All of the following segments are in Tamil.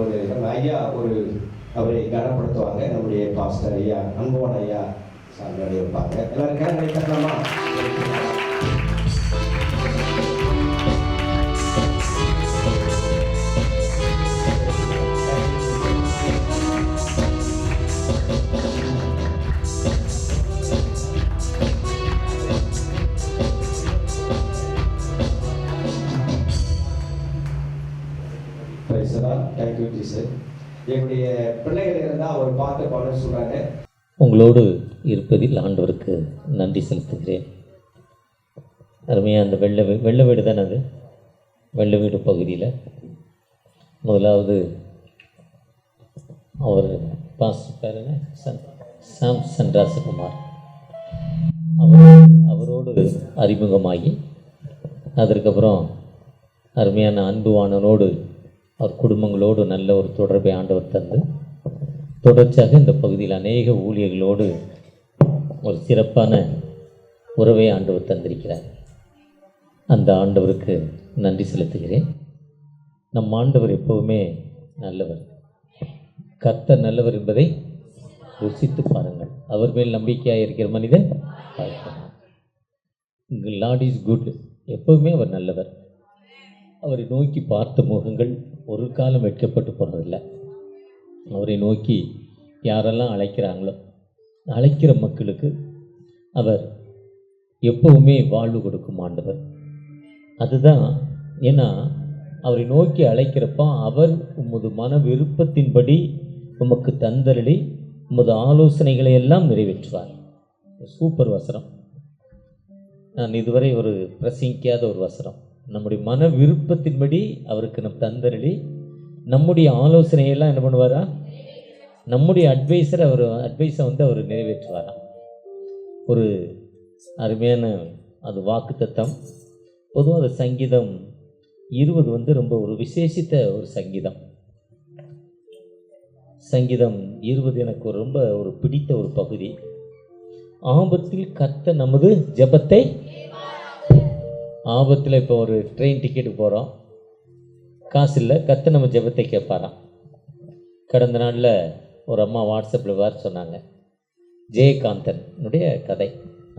ஒரு நம்ம ஐயா அவரை கனப்படுத்துவாங்க. நம்முடைய பாஸ்டர் ஐயா அன்போன் ஐயா சாமி வைப்பாங்க. எல்லாரும் கரங்களை தட்டலாமா? என்னுடைய பிள்ளைகள் இருந்தால் அவர் பார்த்து பாட சொல்கிறாங்க. உங்களோடு இருப்பதில் ஆண்டவருக்கு நன்றி செலுத்துகிறேன். அருமையாக அந்த வெள்ளை வீடு தானே, அது வெள்ளை வீடு பகுதியில் முதலாவது அவர் பாஸ்டர் பேர் என்ன, சாம்சன் ராசகுமார், அவரோடு அறிமுகமாகி அதற்கப்புறம் அருமையான அன்புவானனோடு அவர் குடும்பங்களோடு நல்ல ஒரு தொடர்பை ஆண்டவர் தந்து தொடர்ச்சியாக இந்த பகுதியில் அநேக ஊழியர்களோடு ஒரு சிறப்பான உறவை ஆண்டவர் தந்திருக்கிறார். அந்த ஆண்டவருக்கு நன்றி செலுத்துகிறேன். நம் ஆண்டவர் எப்போவுமே நல்லவர். கர்த்தர் நல்லவர் என்பதை ருசித்து பாருங்கள். அவர் மேல் நம்பிக்கையாக இருக்கிற மனிதன் லார்ட் இஸ் குட். எப்போவுமே அவர் நல்லவர். அவரை நோக்கி பார்த்த முகங்கள் ஒரு காலம் வெட்கப்பட்டு போனதில்லை. அவரை நோக்கி யாரெல்லாம் அழைக்கிறாங்களோ அழைக்கிற மக்களுக்கு அவர் எப்பவுமே வாழ்வு கொடுக்கும் ஆண்டவர். அதுதான், ஏன்னா அவரை நோக்கி அழைக்கிறப்போ அவர் உமது மன விருப்பத்தின்படி உமக்கு தந்தரளி உமது ஆலோசனைகளை எல்லாம் நிறைவேற்றுவார். சூப்பர் வசனம். நான் இதுவரை ஒரு பிரசங்கிக்காத ஒரு வசனம். நம்முடைய மன விருப்பத்தின்படி அவருக்கு நம் தந்தரளி நம்முடைய ஆலோசனையெல்லாம் என்ன பண்ணுவாரா, நம்முடைய அட்வைஸை அவர் நிறைவேற்றுவாராம். ஒரு அருமையான அது வாக்குத்தத்தம். பொதுவாக அது சங்கீதம் 20 ரொம்ப ஒரு விசேஷித்த ஒரு சங்கீதம். சங்கீதம் 20 எனக்கு ரொம்ப ஒரு பிடித்த ஒரு பகுதி. ஆபத்தில் கர்த்தர் நமது ஜெபத்தை, ஆபத்தில் இப்போ ஒரு ட்ரெயின் டிக்கெட்டுக்கு போகிறோம், காசு இல்லை, கர்த்தர் நம்ம ஜெபத்தை கேட்பாராம். கடந்த நாளில் ஒரு அம்மா வாட்ஸ்அப்பில் வேறு சொன்னாங்க. ஜெயகாந்தனுடைய கதை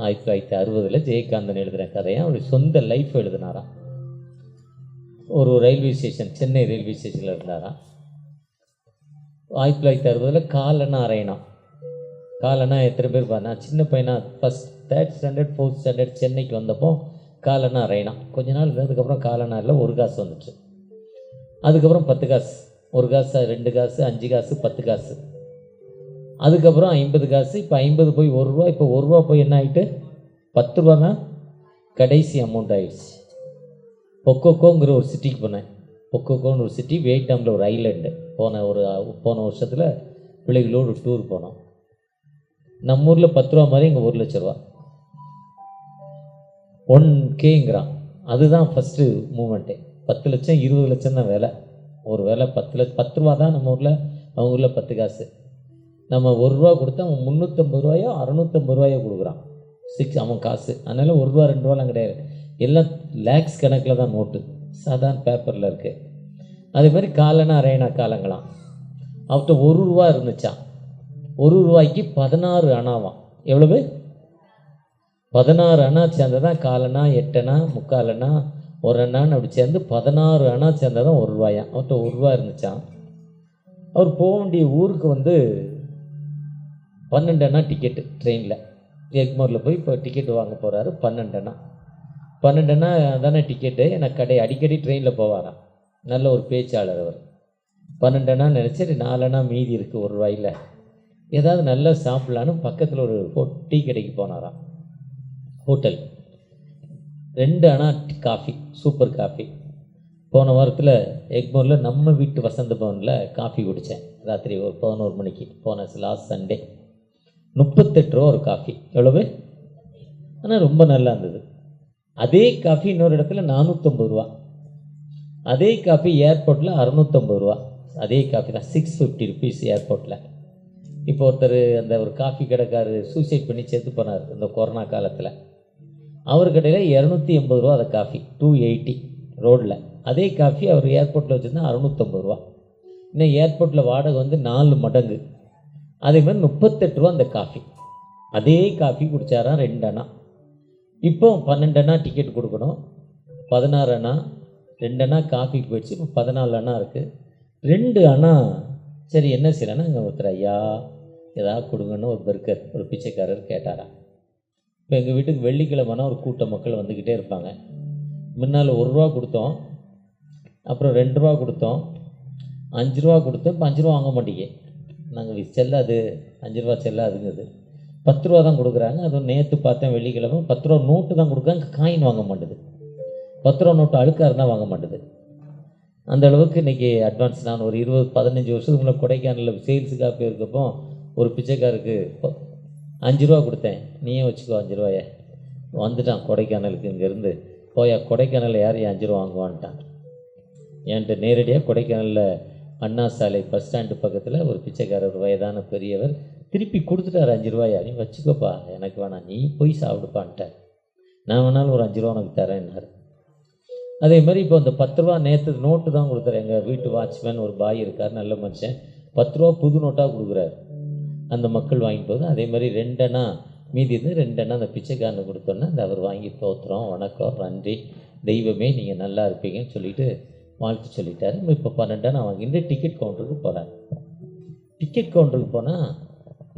1960 ஜெயகாந்தன் எழுதின கதையை அவருடைய சொந்த லைஃப் எழுதினாராம். ஒரு ரயில்வே ஸ்டேஷன், சென்னை ரயில்வே ஸ்டேஷனில் இருந்தாராம். 1960 காலனா அரையணம். காலனா எத்தனை பேர் பாரு, நான் சின்ன பையனா first 3rd standard 4th standard சென்னைக்கு வந்தப்போ காலனா அரையணம். கொஞ்ச நாள் இருந்ததுக்கப்புறம் காலனாரில் 1 காசு வந்துச்சு. அதுக்கப்புறம் 10 காசு, 1 காசு, 2 காசு, 5 காசு, 10 காசு, அதுக்கப்புறம் 50 காசு. இப்போ 50 போய் 1 ரூபா. இப்போ 1 ரூபா போய் என்ன ஆகிட்டு 10 ரூபா தான் கடைசி அமௌண்ட் ஆகிடுச்சு. பொக்கோக்கோங்கிற ஒரு சிட்டிக்கு போனேன். பொக்கோக்கோன்னு ஒரு சிட்டி, வியட்நாமில் ஒரு ஐலண்டு. போன வருஷத்தில் பிள்ளைகளோடு ஒரு டூர் போனோம். நம்ம ஊரில் 10 ரூபா மாதிரி இங்கே 1 லட்ச ரூபா, 1Kங்கிறான். அதுதான் ஃபஸ்ட்டு மூமெண்ட்டே. 10 லட்சம் 20 லட்சம் தான் வேலை. ஒரு வேலை 10 ரூபா தான் நம்ம ஊரில், அவங்க ஊரில் 10 காசு. நம்ம 1 ரூபா கொடுத்தா அவன் 350 ரூபாயோ 650 ரூபாயோ கொடுக்குறான். அவன் காசு. அதனால் 1 ரூபா 2 ரூபாலாம் கிடையாது, எல்லாம் லேக்ஸ் கணக்கில் தான் நோட்டு, சாதாரண பேப்பரில் இருக்குது. அதே மாதிரி காலனா அரையணா காலங்களாம். அவர்கிட்ட 1 ரூபா இருந்துச்சான். 1 ரூபாய்க்கு 16 அணாவாம். எவ்வளவு? 16 அணா சேர்ந்ததான் காலனா, 8 அணா, 3/4 அணா, 1 அண்ணான்னு அப்படி சேர்ந்து 16 அணா சேர்ந்ததான் 1 ரூபாயாம். அவர்கிட்ட 1 ரூபா இருந்துச்சான். அவர் போக வேண்டிய ஊருக்கு 12 அணா டிக்கெட்டு ட்ரெயினில். எக்மோரில் போய் இப்போ டிக்கெட் வாங்க போகிறாரு. 12 அணா. 12 அணா தானே டிக்கெட்டு. எனக்கு அடிக்கடி ட்ரெயினில் போவாராம். நல்ல ஒரு பேச்சாளர் அவர். 12 அணா நினச்சி 4 அணா மீதி இருக்குது 1 ரூபாயில், ஏதாவது நல்லா சாப்பிட்லான்னு பக்கத்தில் ஒரு டீ கடைக்கு போனாராம். Hotel 2 anna coffee, super coffee. போன வாரத்தில் எக்மோரில் நம்ம வீட்டு வசந்த பவனில் காஃபி குடித்தேன். ராத்திரி ஒரு 11 மணிக்கு போன லாஸ்ட் சண்டே. 38 ரூபா ஒரு காஃபி. எவ்வளவு? ஆனால் ரொம்ப நல்லா இருந்தது. அதே காஃபி இன்னொரு இடத்துல 450 ரூபா. அதே காஃபி ஏர்போர்ட்டில் 650 ரூபா. அதே காஃபி தான் 650 ருபீஸ் ஏர்போர்ட்டில். இப்போ ஒருத்தர் அந்த ஒரு காஃபி கடைக்காரர் சூசைட் பண்ணி செத்து போனார் இந்த கொரோனா காலத்தில். அவர் கடையில் 280 ரூபா அந்த காஃபி, 280 ரோடில். அதே காஃபி அவர் ஏர்போர்ட்டில் வச்சுருந்தா 650 ரூபா. இன்னும் ஏர்போர்ட்டில் வாடகை வந்து 4 மடங்கு. அதே மாதிரி 38 ரூபா அந்த காஃபி. அதே காஃபி குடித்தாராம் 2 அணா. இப்போ 12 அணா டிக்கெட் கொடுக்கணும், 16 அணா, 2 அணா காஃபிக்கு போயிடுச்சு, இப்போ 14 அணா இருக்குது. 2 அணா. சரி என்ன செய்யலான்னா, அங்கே ஒருத்தர் ஐயா ஏதாவது கொடுங்கன்னு ஒரு பர்கர் ஒரு பிச்சைக்காரர் கேட்டாரா. இப்போ எங்கள் வீட்டுக்கு வெள்ளிக்கிழமைனா ஒரு கூட்ட மக்கள் வந்துக்கிட்டே இருப்பாங்க. முன்னால் 1 ரூபா கொடுத்தோம், அப்புறம் 2 ரூபா கொடுத்தோம், 5 ரூபா கொடுத்தோம். இப்போ 5 ரூபா வாங்க மாட்டேங்க, நாங்கள் செல்லாது, 5 ரூபா செல்லாதுங்குது. 10 ரூபா தான் கொடுக்குறாங்க. அதுவும் நேற்று பார்த்தேன் வெள்ளிக்கிழமை 10 ரூபா நோட்டு தான் கொடுக்குறாங்க, காயின் வாங்க மாட்டுது. 10 ரூபா நோட்டு அழுக்காக இருந்தால் வாங்க மாட்டுது. அந்த அளவுக்கு இன்றைக்கி அட்வான்ஸ். நான் ஒரு 20-15 வருஷத்துக்கு முன்னாடி கொடைக்கானலில் சேல்ஸுக்காக போயிருக்கப்போ ஒரு பிச்சைக்காருக்கு 5 ரூபா கொடுத்தேன், நீயே வச்சுக்கோ 5 ரூபாயை. வந்துட்டான் கொடைக்கானலுக்கு, இங்கேருந்து போயா கொடைக்கானலில் யார் 5 ரூபா வாங்குவான்ட்டான். என்கிட்ட நேரடியாக கொடைக்கானலில் அண்ணா சாலை பஸ் ஸ்டாண்டு பக்கத்தில் ஒரு பிச்சைக்காரர் வயதான பெரியவர் திருப்பி கொடுத்துட்டார் 5 ரூபாயா, நீ வச்சுக்கோப்பா, எனக்கு வேணாம், நீ போய் சாப்பிடுப்பான்ட்டார். நான் வேணாலும் ஒரு 5 ரூபா உனக்கு தரேன்னாரு. அதே மாதிரி இப்போ அந்த 10 ரூபா நேற்று நோட்டு தான் கொடுத்தாரு. எங்கள் வீட்டு வாட்ச்மேன் ஒரு பாய் இருக்கார், நல்ல மனுஷன், 10 ரூபா புது நோட்டாக கொடுக்குறாரு. அந்த மக்கள் வாங்கிட்டு போது அதே மாதிரி 2 அணா மீதி இருந்து 2 அணா அந்த பிச்சைக்காரனு கொடுத்தோன்னா அந்த அவர் வாங்கி தோத்துறோம், வணக்கம், நன்றி, தெய்வமே நீங்கள் நல்லா இருப்பீங்கன்னு சொல்லிட்டு வாழ்த்து சொல்லிட்டாரு. இப்போ 12 அணா வாங்கிட்டு டிக்கெட் கவுண்டருக்கு போகிறார். டிக்கெட் கவுண்டருக்கு போனால்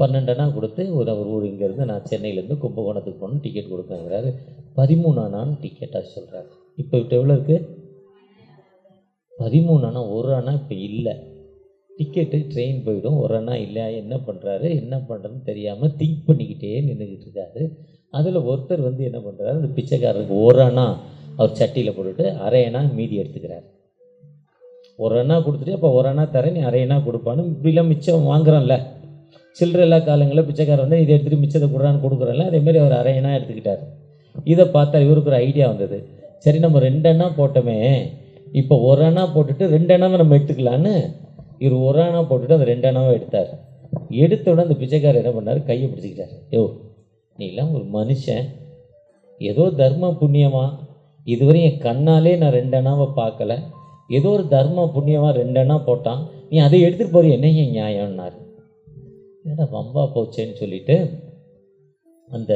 12 அணா கொடுத்து ஒரு ஊர் இங்கேருந்து நான் சென்னையிலேருந்து கும்பகோணத்துக்கு போகணும், டிக்கெட் கொடுக்குறாரு. 13 அணான்னு டிக்கெட்டாக சொல்கிறார். இப்போ எவ்வளோ இருக்குது? 13 அணா. 1 அணா இப்போ இல்லை. டிக்கெட்டு ட்ரெயின் போயிடும், 1 அணா இல்லை. என்ன பண்ணுறாரு, என்ன பண்ணுறதுன்னு தெரியாமல் திங்க் பண்ணிக்கிட்டே நின்றுக்கிட்டு இருக்காரு. அதில் ஒருத்தர் வந்து என்ன பண்ணுறாரு, அந்த பிச்சைக்காரருக்கு 1 அணா அவர் சட்டியில் போட்டுட்டு 1/2 அணா மீதி எடுத்துக்கிறார். 1 அணா கொடுத்துட்டு அப்போ 1 அணா தரேன், நீ 1/2 அணா கொடுப்பான்னு இப்படிலாம் மிச்சம் வாங்குறோம்ல. சில்லற எல்லா காலங்களில் பிச்சைக்காரர் வந்து இதை எடுத்துகிட்டு மிச்சத்தை கொடுறான்னு கொடுக்குறோம்ல, அதேமாதிரி அவர் 1/2 அணா எடுத்துக்கிட்டார். இதை பார்த்தா இவருக்கு ஒரு ஐடியா வந்தது. சரி நம்ம 2 அணா போட்டோமே, இப்போ 1 அணா போட்டுட்டு 2 அணாவை நம்ம எடுத்துக்கலான்னு இவர் 1 அணா போட்டுட்டு அந்த 2 அணாவை எடுத்தார். எடுத்த உடனே அந்த பிச்சைக்காரர் என்ன பண்ணார், கையை பிடிச்சிக்கிட்டார். யோ நீலாம் ஒரு மனுஷன், ஏதோ தர்ம புண்ணியமா இதுவரை என் கண்ணாலே நான் 2 அணாவை பார்க்கல, ஏதோ ஒரு தர்ம புண்ணியமாக 2 அணா போட்டான், நீ அதை எடுத்துகிட்டு போகிற, என்ன ஏன் நியாயம்னார். ஏன்னா வம்பா போச்சேன்னு சொல்லிட்டு அந்த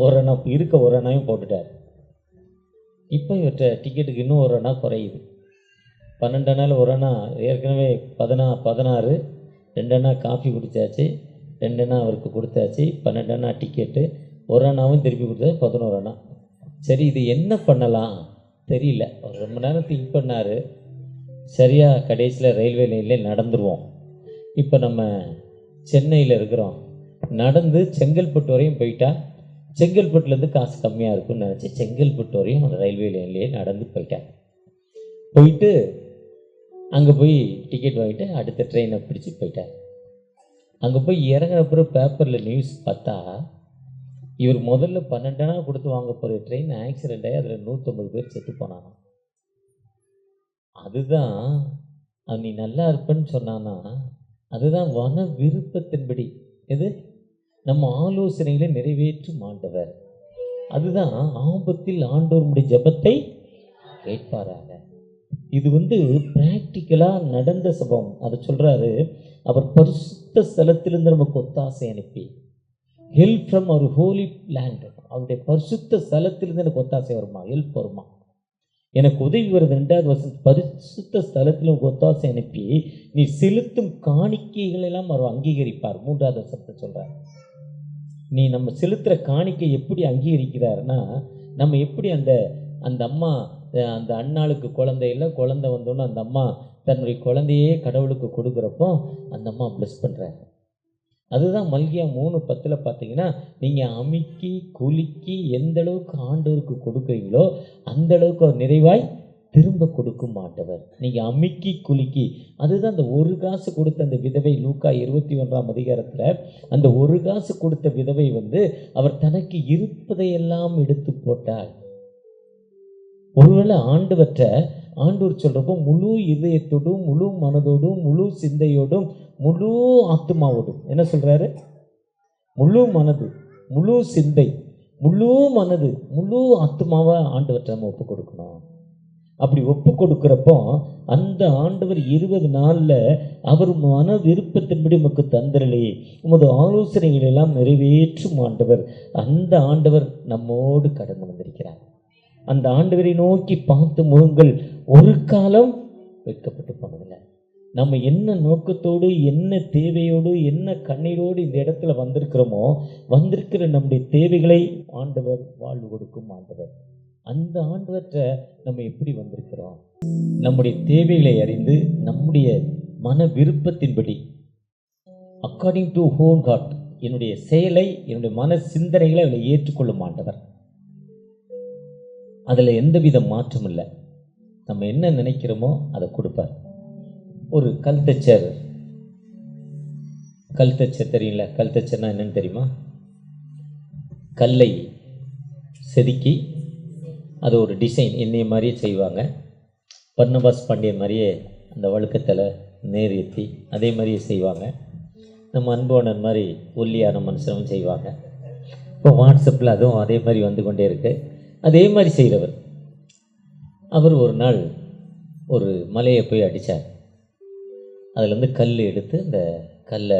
1 அணா இருக்க 1 அணாவையும் போட்டுட்டார். இப்போ இவற்றை டிக்கெட்டுக்கு இன்னும் 1 அணா குறையுது. 12 அணாவில் 1 அணா ஏற்கனவே 16. 2 அணா காஃபி குடித்தாச்சு, 2 அணா அவருக்கு கொடுத்தாச்சு, 12 அணா டிக்கெட்டு, 1 அணாவும் திருப்பி கொடுத்தாச்சு, 11 அணா. சரி இது என்ன பண்ணலாம் தெரியல. ஒரு ரொம்ப நேரம் திங்க் பண்ணார். சரியாக கடைசியில் ரயில்வே லைனில் நடந்துருவோம். இப்போ நம்ம சென்னையில் இருக்கிறோம், நடந்து செங்கல்பட்டு வரையும் போயிட்டா செங்கல்பட்டுலேருந்து காசு கம்மியாக இருக்குன்னு நினச்சி செங்கல்பட்டு வரையும் அந்த ரயில்வே லைன்லேயே நடந்து போயிட்டார். போயிட்டு அங்கே போய் டிக்கெட் வாங்கிட்டு அடுத்த ட்ரெயினை பிடிச்சி போயிட்டார். அங்கே போய் இறங்கின பிறகு பேப்பரில் நியூஸ் பார்த்தா இவர் முதல்ல 12 அணா கொடுத்து வாங்க போகிற ட்ரெயின் ஆக்சிடெண்ட் ஆகி அதில் 150 பேர் செத்து போனாங்க. அதுதான் நீ நல்லா இருப்பேன்னு சொன்னான்னா அதுதான் வன விருப்பத்தின்படி எது நம்ம ஆலோசனைகளை நிறைவேற்றும் ஆண்டவர். அதுதான் ஆபத்தில் ஆண்டவருடைய ஜெபத்தை கேட்பாராக. இது வந்து பிராக்டிக்கலாக நடந்த சம்பவம். அதை சொல்கிறாரு, அவர் பரிசுத்த ஸ்தலத்திலிருந்து நமக்கு ஒத்தாசை அனுப்பி, help from our holy land, அவருடைய பரிசுத்த ஸ்தலத்திலிருந்து எனக்கு ஒத்தாசை வருமா, ஹெல்ப் வருமா, எனக்கு உதவி வருது. 2வது வருஷம் பரிசுத்த ஸ்தலத்தில் ஒத்தாசை அனுப்பி நீ செலுத்தும் காணிக்கைகளெல்லாம் அவர் அங்கீகரிப்பார். 3வது வருஷத்தை சொல்கிறார். நீ நம்ம செலுத்துகிற காணிக்கை எப்படி அங்கீகரிக்கிறாருன்னா, நம்ம எப்படி அந்த அம்மா அந்த அண்ணாளுக்கு குழந்தை இல்லை, குழந்தை வந்தோன்னு அந்த அம்மா தன்னுடைய குழந்தையே கடவுளுக்கு கொடுக்குறப்போ அந்த அம்மா ப்ளஸ் பண்ணுறாரு. அதுதான் மல்கியா 3:10 பார்த்தீங்கன்னா, நீங்கள் அமுக்கி குலுக்கி எந்த அளவுக்கு ஆண்டவருக்கு கொடுக்குறீங்களோ அந்த அளவுக்கு அவர் நிறைவாய் திரும்ப கொடுக்கும் ஆண்டவர். நீங்கள் அமுக்கி குலுக்கி, அதுதான் அந்த 1 காசு கொடுத்த அந்த விதவை லூக்கா 21ஆம் அதிகாரத்தில் அந்த 1 காசு கொடுத்த விதவை வந்து அவர் தனக்கு இருப்பதையெல்லாம் எடுத்து போட்டாள். ஒருவேளை ஆண்டவர் சொல்கிறப்போ முழு இதயத்தோடும் முழு மனதோடும் முழு சிந்தையோடும் முழு ஆத்மாவோடும் என்ன சொல்கிறாரு, முழு மனது முழு சிந்தை முழு மனது முழு ஆத்மாவை ஆண்டவற்றை நம்ம ஒப்பு கொடுக்கணும். அப்படி ஒப்பு கொடுக்குறப்போ அந்த ஆண்டவர் 20 நாளில் அவர் மன விருப்பத்தின்படி நமக்கு தந்திரலே உமது ஆலோசனைகள் எல்லாம் நிறைவேற்றும் ஆண்டவர். அந்த ஆண்டவர் நம்மோடு கடந்து வந்திருக்கிறார். அந்த ஆண்டவரை நோக்கி பார்த்த முகங்கள் ஒரு காலம் வெட்கப்பட்டு போனதில்லை. நம்ம என்ன நோக்கத்தோடு, என்ன தேவையோடு, என்ன கண்ணீரோடு இந்த இடத்துல வந்திருக்கிறோமோ, வந்திருக்கிற நம்முடைய தேவைகளை ஆண்டவர் வாழ்வு கொடுக்கும் ஆண்டவர். அந்த ஆண்டவற்ற நம்ம எப்படி வந்திருக்கிறோம்? நம்முடைய தேவைகளை அறிந்து நம்முடைய மன விருப்பத்தின்படி அக்கார்டிங் டு ஹோல் காட் என்னுடைய செயலை, என்னுடைய மன சிந்தனைகளை அவளை ஏற்றுக்கொள்ளும் ஆண்டவர். அதில் எந்தவித மாற்றம் இல்லை. நம்ம என்ன நினைக்கிறோமோ அதை கொடுப்பார். ஒரு கல்தச்சர் தெரியல, கல்தச்சர்னா என்னன்னு தெரியுமா? கல்லை செதுக்கி அது ஒரு டிசைன் என்னைய மாதிரியே செய்வாங்க. பர்னபாஸ் பாண்டியன் மாதிரியே அந்த வழுக்கத்தில் நேர் ஏற்றி அதே மாதிரியே செய்வாங்க. நம்ம அன்போனன் மாதிரி ஒல்லியான மனுஷனும் செய்வாங்க. இப்போ வாட்ஸ்அப்பில் அதுவும் அதே மாதிரி வந்து கொண்டே இருக்குது. அதே மாதிரி செய்கிறவர் அவர் ஒரு நாள் ஒரு மலையை போய் அடித்தார். அதுலேருந்து கல் எடுத்து அந்த கல்லை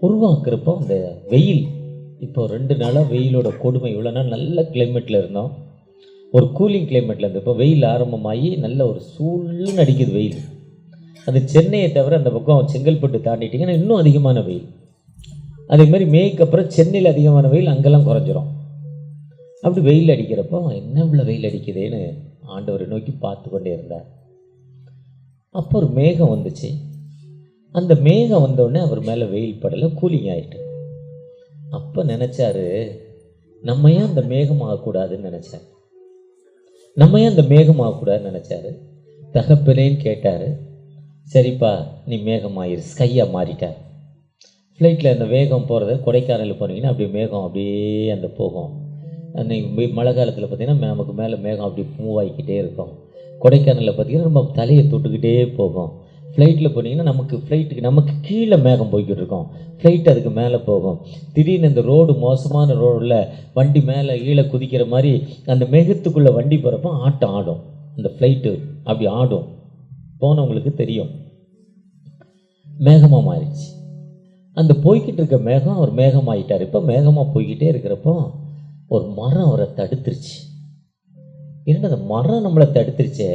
உருவாக்குறப்போ அந்த வெயில், இப்போ 2 நாளாக வெயிலோட கொடுமை, இவ்வளோ நாள் நல்ல கிளைமேட்டில் இருந்தோம், ஒரு கூலிங் கிளைமேட்டில் இருந்து இப்போ வெயில் ஆரம்பமாகி நல்ல ஒரு சூழ்நிலை அடிக்குது வெயில். அது சென்னையை தவிர அந்த பக்கம் செங்கல்பட்டு தாண்டிட்டிங்கன்னா இன்னும் அதிகமான வெயில். அதே மாதிரி மேய்க்கு அப்புறம் சென்னையில் அதிகமான வெயில், அங்கெல்லாம் குறைஞ்சிரும். அப்படி வெயில் அடிக்கிறப்போ என்ன இவ்வளோ வெயில் அடிக்குதுன்னு ஆண்டவரை நோக்கி பார்த்து கொண்டே இருந்தார். அப்போ ஒரு மேகம் வந்துச்சு. அந்த மேகம் வந்தோடனே அவர் மேலே வெயில் படலை, கூலிங் ஆகிட்டு. அப்போ நினச்சாரு, நம்ம ஏன் அந்த மேகம் ஆகக்கூடாதுன்னு நினச்சார். நம்ம ஏன் அந்த மேகம் ஆகக்கூடாதுன்னு நினச்சாரு. தகப்பனேன்னு கேட்டார். சரிப்பா நீ மேகமாயிரு, ஸ்கையாக மாறிட்டார். ஃப்ளைட்டில் அந்த வேகம் போகிறத, கொடைக்கானலில் போனீங்கன்னா அப்படியே மேகம் அப்படியே அந்த போகும். அன்றைக்கி மழை காலத்தில் பார்த்திங்கன்னா நமக்கு மேலே மேகம் அப்படி மூவ் ஆகிக்கிட்டே இருக்கும். கொடைக்கானலில் பார்த்திங்கன்னா நம்ம தலையை தொட்டுக்கிட்டே போகும். ஃப்ளைட்டில் போனீங்கன்னா நமக்கு கீழே மேகம் போய்கிட்டு இருக்கோம், ஃப்ளைட் அதுக்கு மேலே போகும். திடீர்னு இந்த ரோடு மோசமான ரோடில் வண்டி மேலே கீழே குதிக்கிற மாதிரி அந்த மேகத்துக்குள்ளே வண்டி போகிறப்போ ஆட்டம் ஆடும். அந்த ஃப்ளைட்டு அப்படி ஆடும். போனவங்களுக்கு தெரியும். மேகமாக மாறிடுச்சு. அந்த போய்கிட்டு இருக்க மேகம் அவர் மேகமாகிட்டார். இப்போ மேகமாக போய்கிட்டே இருக்கிறப்போ ஒரு மரம் அவரை தடுத்துருச்சு. ஏன்னா அந்த மரம் நம்மளை தடுத்துருச்சே,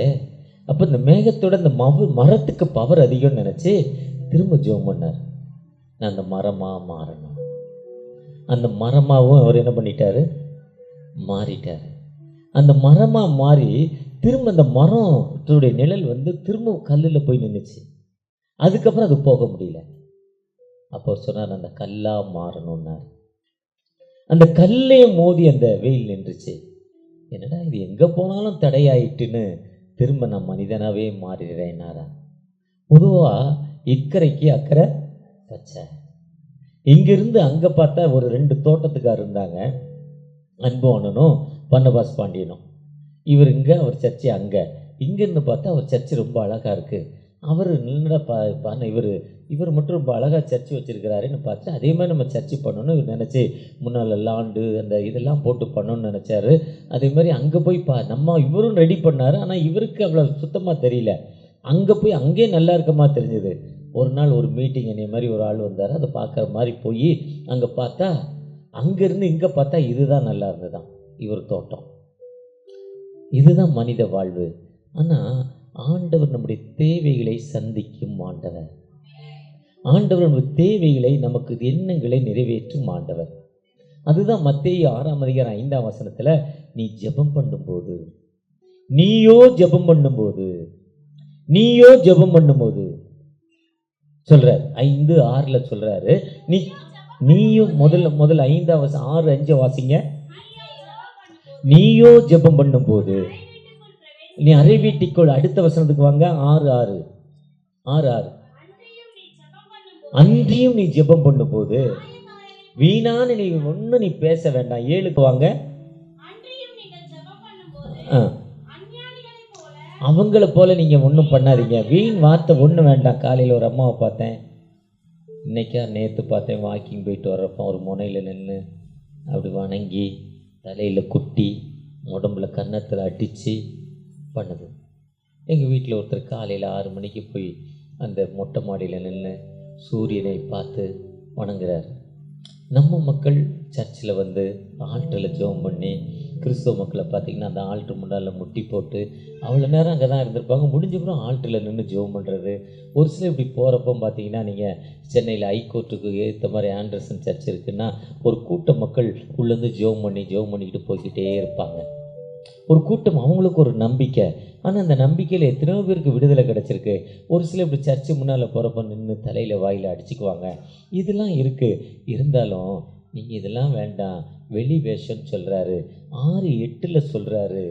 அப்போ இந்த மேகத்தோட இந்த மரத்துக்கு பவர் அதிகம்னு நினச்சி திரும்ப ஜெபம் பண்ணார். நான் அந்த மரமாக மாறணும். அந்த மரமாகவும் அவர் என்ன பண்ணிட்டாரு, மாறிட்டார். அந்த மரமாக மாறி திரும்ப அந்த மரத்துடைய நிழல் வந்து திரும்ப கல்லில் போய் நின்றுச்சு. அதுக்கப்புறம் அது போக முடியல. அப்போ சொன்னார், அந்த கல்லாக மாறணும்னார். அந்த கல்லே மோதி அந்த வெயில் நின்றுச்சு. என்னடா இது எங்கே போனாலும் தடையாயிட்டுன்னு திரும்ப நான் மனிதனாகவே மாறிடுறேன்னாரா. பொதுவாக இக்கரைக்கு அக்கறை பச்சை. இங்கிருந்து அங்கே பார்த்தா ஒரு 2 தோட்டத்துக்கார் இருந்தாங்க, அன்போனனும் பர்னபாஸ் பாண்டியனும். இவர் இங்கே, அவர் சர்ச்சு அங்கே. இங்கேருந்து பார்த்தா அவர் சர்ச்சு ரொம்ப அழகாக இருக்குது. அவர் நின்னடா இவர் மட்டும் ரொம்ப அழகாக சர்ச்சு வச்சுருக்கிறாருன்னு பார்த்து அதே மாதிரி நம்ம சர்ச்சு பண்ணணும்னு இவர் நினச்சி முன்னால் லாண்டு அந்த இதெல்லாம் போட்டு பண்ணணும்னு நினச்சாரு. அதே மாதிரி அங்கே போய் இவரும் ரெடி பண்ணார். ஆனால் இவருக்கு அவ்வளோ சுத்தமாக தெரியல. அங்கே போய் அங்கேயே நல்லா இருக்கமா தெரிஞ்சுது. ஒரு நாள் ஒரு மீட்டிங் என்னை மாதிரி ஒரு ஆள் வந்தார். அதை பார்க்குற மாதிரி போய் அங்கே பார்த்தா, அங்கேருந்து இங்கே பார்த்தா இதுதான் நல்லா இருந்ததுதான் இவர் தோட்டம். இதுதான் மனித வாழ்வு. ஆனால் ஆண்டவர் நம்முடைய தேவைகளை சந்திக்கும் ஆண்டவர். ஆண்டவர் நம்முடைய தேவைகளை, நமக்கு எண்ணங்களை நிறைவேற்றும் ஆண்டவர். அதுதான் மத்தேயு 6ஆம் அதிகாரம் 5ஆம் வசனத்தில், நீயோ ஜெபம் பண்ணும்போது சொல்றார். 5:6 சொல்றாரு, நீயும் முதல்ல 5ஆம் வசனம் 6:5 வாசிங்க. நீயோ ஜெபம் பண்ணும்போது நீ அறை வீட்டிற்குள். அடுத்த வசனத்துக்கு வாங்க, 6:6 அன்றியும் நீ ஜெபம் பண்ணும்போது வீணான நீ ஒன்னும் நீ பேச வேண்டாம். 7க்கு வாங்க. அவங்கள போல நீங்க ஒன்றும் பண்ணாதீங்க, வீண் வார்த்தை ஒன்றும் வேண்டாம். காலையில் ஒரு அம்மாவை பார்த்தேன், நேற்று பார்த்தேன், வாக்கிங் போயிட்டு வர்றப்போ ஒரு முனையில் நின்று அப்படி வணங்கி தலையில் குட்டி உடம்புல கன்னத்தில் அடித்து பண்ணுது. எங்கள் வீட்டில் ஒருத்தர் காலையில் 6 மணிக்கு போய் அந்த மொட்டை மாடியில் நின்று சூரியனை பார்த்து வணங்குறார். நம்ம மக்கள் சர்ச்சில் வந்து ஆல்டரில் ஜெபம் பண்ணி, கிறிஸ்தவ மக்களை பார்த்திங்கன்னா அந்த ஆல்ட்ரு முன்னால் முட்டி போட்டு அவ்வளோ நேரம் அங்கே தான் இருந்திருப்பாங்க. முடிஞ்சப்புறம் ஆல்டரில் நின்று ஜெபம் பண்ணுறது. ஒரு சில இப்படி போகிறப்போ பார்த்திங்கன்னா நீங்கள் சென்னையில் ஹைகோர்ட்டுக்கு ஏற்ற மாதிரி ஆண்டர்சன் சர்ச் இருக்குன்னா ஒரு கூட்டம் மக்கள் உள்ளேருந்து ஜெபம் பண்ணிக்கிட்டு போய்கிட்டே இருப்பாங்க. ஒரு கூட்டம், அவங்களுக்கு ஒரு நம்பிக்கை. ஆனால் அந்த நம்பிக்கையில் எத்தனையோ பேருக்கு விடுதலை கிடச்சிருக்கு. ஒரு சில இப்படி சர்ச்சு முன்னால் போகிறப்ப நின்று தலையில் வாயில் அடிச்சுக்குவாங்க. இதெல்லாம் இருக்குது. இருந்தாலும் நீங்கள் இதெல்லாம் வேண்டாம், வெளி வேஷம்னு சொல்கிறாரு. 6:8 சொல்கிறாரு,